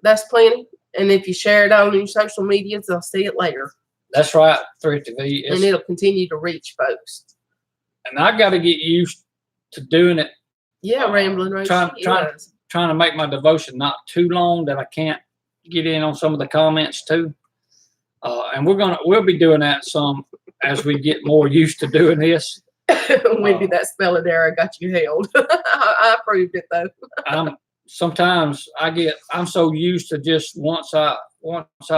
That's plenty. And if you share it on your social medias, they'll see it later. That's right, Thrifty V. And it'll continue to reach folks. And I got to get used to doing it. Yeah, rambling right. Trying to make my devotion not too long that I can't get in on some of the comments too. And we'll be doing that some as we get more used to doing this. Wendy, that spelling error got you held. I approved it though. Sometimes I'm so used to just once I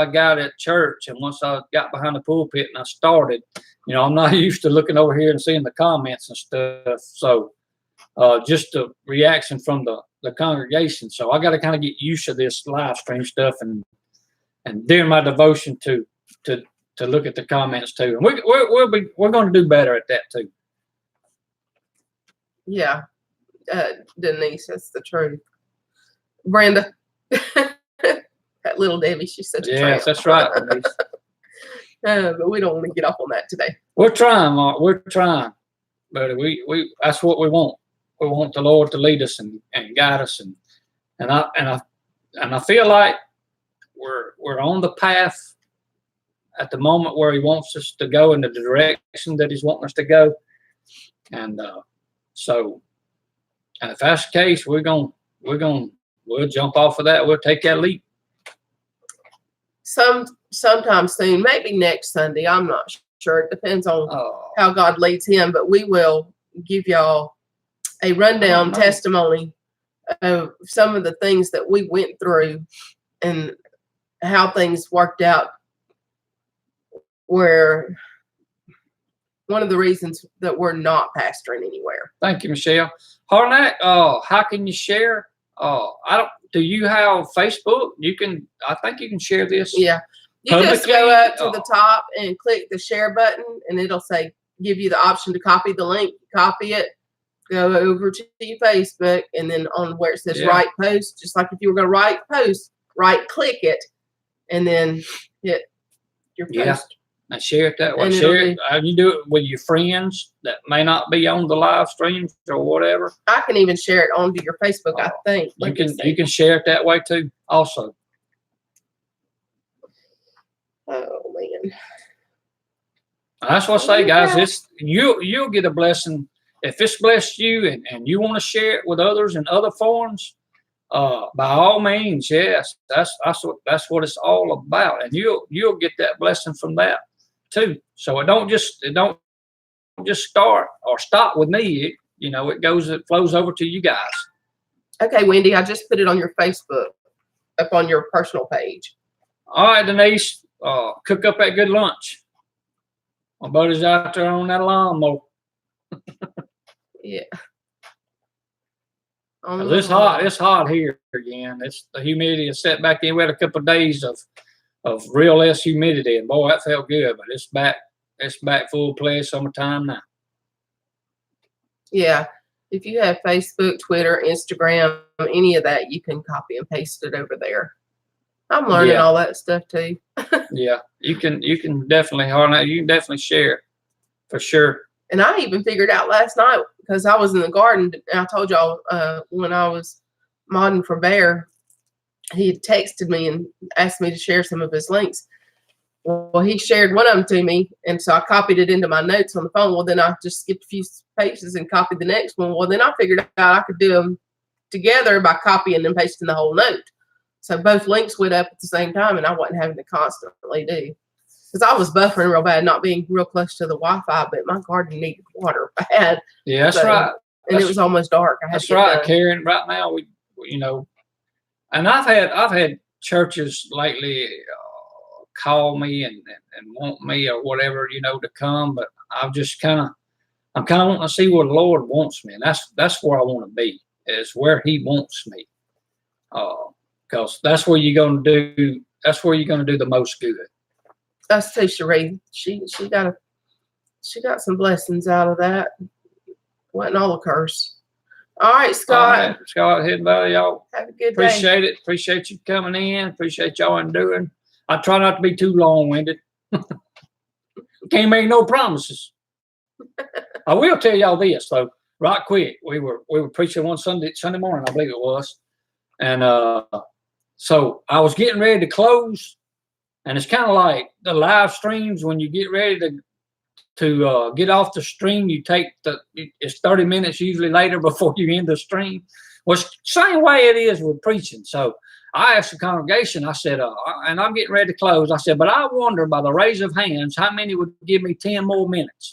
got at church and once I got behind the pulpit and I started, I'm not used to looking over here and seeing the comments and stuff. So just the reaction from the congregation. So I got to kind of get used to this live stream stuff and during my devotion to look at the comments too. And we're going to do better at that too. Yeah, Denise, that's the truth. Brenda, that Little Debbie, she's such a tramp. Yes, that's right, Denise. But we don't want to get off on that today. We're trying, Mark. We're trying, but we that's what we want. We want the Lord to lead us and guide us, and I feel like we're on the path at the moment where He wants us to go in the direction that He's wanting us to go, and so if that's the case, we'll jump off of that. We'll take that leap. Sometime soon, maybe next Sunday. I'm not sure. It depends on how God leads him, but we will give y'all a rundown testimony of some of the things that we went through and how things worked out. Where one of the reasons that we're not pastoring anywhere. Thank you, Michelle. Harnack, how can you share? Do you have Facebook? I think you can share this. Yeah. You just go up to the top and click the share button and it'll give you the option to copy the link, copy it, go over to your Facebook, and then on where it says write post, just like if you were going to write post, click it, and then hit your post. Yeah. And share it that way. Share it. You do it with your friends that may not be on the live streams or whatever. I can even share it onto your Facebook, I think. You can share it that way too, also. Oh man. That's what I say, guys. You'll get a blessing. If it's blessed you and you want to share it with others in other forms, by all means, yes. That's what it's all about. And you'll get that blessing from that too. So it don't just start or stop with me. It flows over to you guys. Okay, Wendy, I just put it on your Facebook, up on your personal page. All right, Denise. cook up that good lunch. My buddy's out there on that lawnmower. Yeah. 'Cause it's hot. It's hot here again. The humidity is set back in. We had a couple of days of real less humidity, and boy, that felt good. But it's back. It's back full play. Summertime now. Yeah. If you have Facebook, Twitter, Instagram, any of that, you can copy and paste it over there. I'm learning all that stuff too. Yeah, you can definitely, Harlan, you can definitely share for sure. And I even figured out last night, because I was in the garden, and I told y'all when I was modding for Bear, he had texted me and asked me to share some of his links. Well, he shared one of them to me, and so I copied it into my notes on the phone. Well, then I just skipped a few pages and copied the next one. Well, then I figured out I could do them together by copying and pasting the whole note. So both links went up at the same time, and I wasn't having to constantly do. Because I was buffering real bad, not being real close to the Wi-Fi, but my garden needed water bad. Yeah, that's right. And it was almost dark. That's right, Karen. Right now, we and I've had churches lately call me and want me or whatever, to come, but I'm kind of wanting to see where the Lord wants me, and that's where I want to be, is where He wants me, because that's where you're going to do the most good. Us too, Sheree. She got some blessings out of that. Wasn't all a curse. All right, Scott. All right, Scott, head by y'all. Have a good day. Appreciate it. Appreciate you coming in. Appreciate y'all doing. I try not to be too long-winded. Can't make no promises. I will tell y'all this though, right quick. We were preaching one Sunday morning, I believe it was, and so I was getting ready to close, and it's kind of like the live streams when you get ready to get off the stream. You take it's 30 minutes usually later before you end the stream. Well, same way it is with preaching. So I asked the congregation, I said, and I'm getting ready to close. I said, but I wonder by the raise of hands, how many would give me 10 more minutes?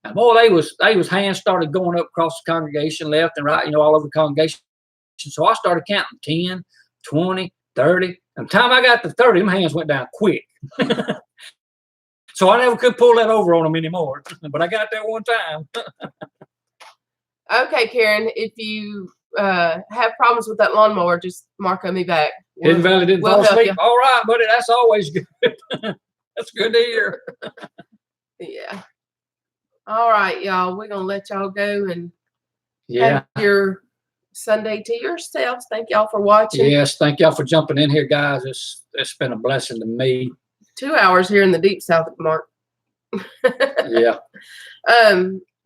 And boy, they was hands started going up across the congregation, left and right, all over the congregation. So I started counting 10, 20, 30. And the time I got to 30, them hands went down quick. So I never could pull that over on them anymore. But I got that one time. Okay, Karen, if you have problems with that lawnmower, just mark me back. Didn't fall asleep. All right, buddy. That's always good. That's good to hear. Yeah. All right, y'all. We're gonna let y'all go and have your Sunday to yourselves. Thank y'all for watching. Yes, thank y'all for jumping in here, guys. It's been a blessing to me. 2 hours here in the deep south of Mark. Yeah.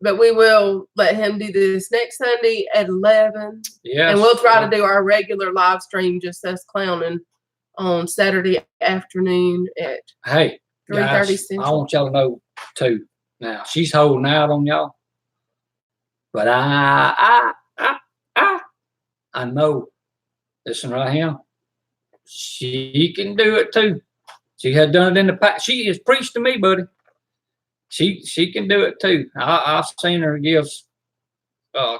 But we will let him do this next Sunday at 11. Yes. And we'll try to do our regular live stream, just us clowning, on Saturday afternoon at 3:30 Central. I want y'all to know too. Now she's holding out on y'all, but I know. Listen right here. She can do it too. She had done it in the past. She has preached to me, buddy. She can do it too. I've seen her give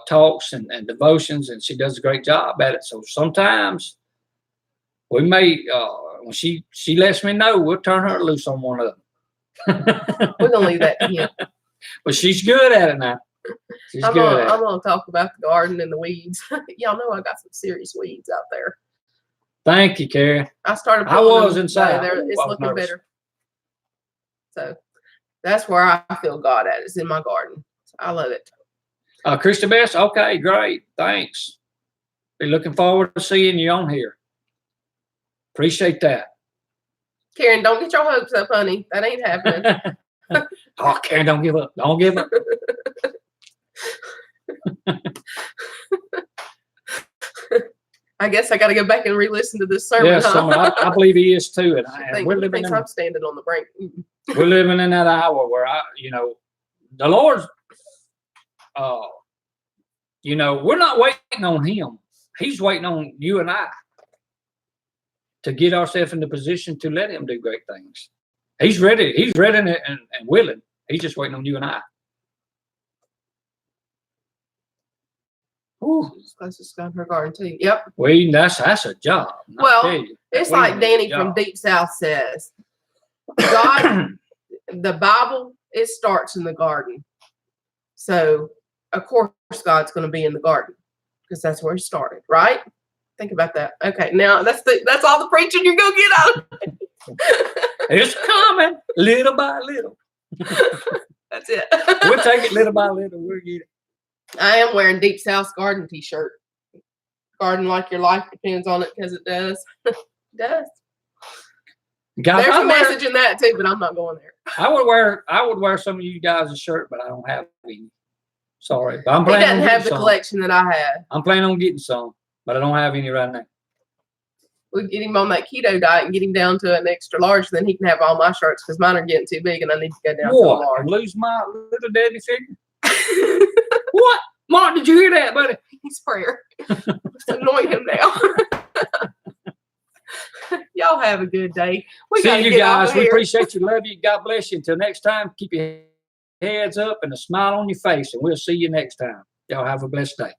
talks and devotions, and she does a great job at it. So sometimes we may, when she lets me know, we'll turn her loose on one of them. We're gonna leave that to him. But she's good at it now. I'm gonna talk about the garden and the weeds. Y'all know I got some serious weeds out there. Thank you, Karen. I was inside. It's looking better. So that's where I feel God at. It's in my garden. So I love it. Christy Bess, okay, great. Thanks. Be looking forward to seeing you on here. Appreciate that. Karen, don't get your hopes up, honey. That ain't happening. Oh, Karen, don't give up. Don't give up. I guess I got to go back and re-listen to this sermon. Yes, I believe he is too. And I'm standing on the brink. We're living in that hour where the Lord's, we're not waiting on him. He's waiting on you and I to get ourselves in the position to let him do great things. He's ready. He's ready and willing. He's just waiting on you and I. Ooh, closest got her garden too. Yep. That's a job. Well, it's like Danny from Deep South says. God, the Bible, it starts in the garden. So, of course, God's going to be in the garden because that's where he started, right? Think about that. Okay, now that's all the preaching you're going to get out of it. It's coming little by little. That's it. We'll take it little by little. We'll get it. I am wearing Deep South Garden t-shirt. Garden like your life depends on it because it does. It does. Guys, There's a message in that too, but I'm not going there. I would wear some of you guys' shirt, but I don't have any. Sorry. But I'm He planning doesn't on have the some. collection that I have. I'm planning on getting some, but I don't have any right now. We'll get him on that keto diet and get him down to an extra large, then he can have all my shirts because mine are getting too big and I need to go down to a large. Lose my little daddy figure? What? Mark, did you hear that, buddy? He's prayer. Let's anoint him now. Y'all have a good day. See you guys. We appreciate you. Love you. God bless you. Until next time, keep your heads up and a smile on your face, and we'll see you next time. Y'all have a blessed day.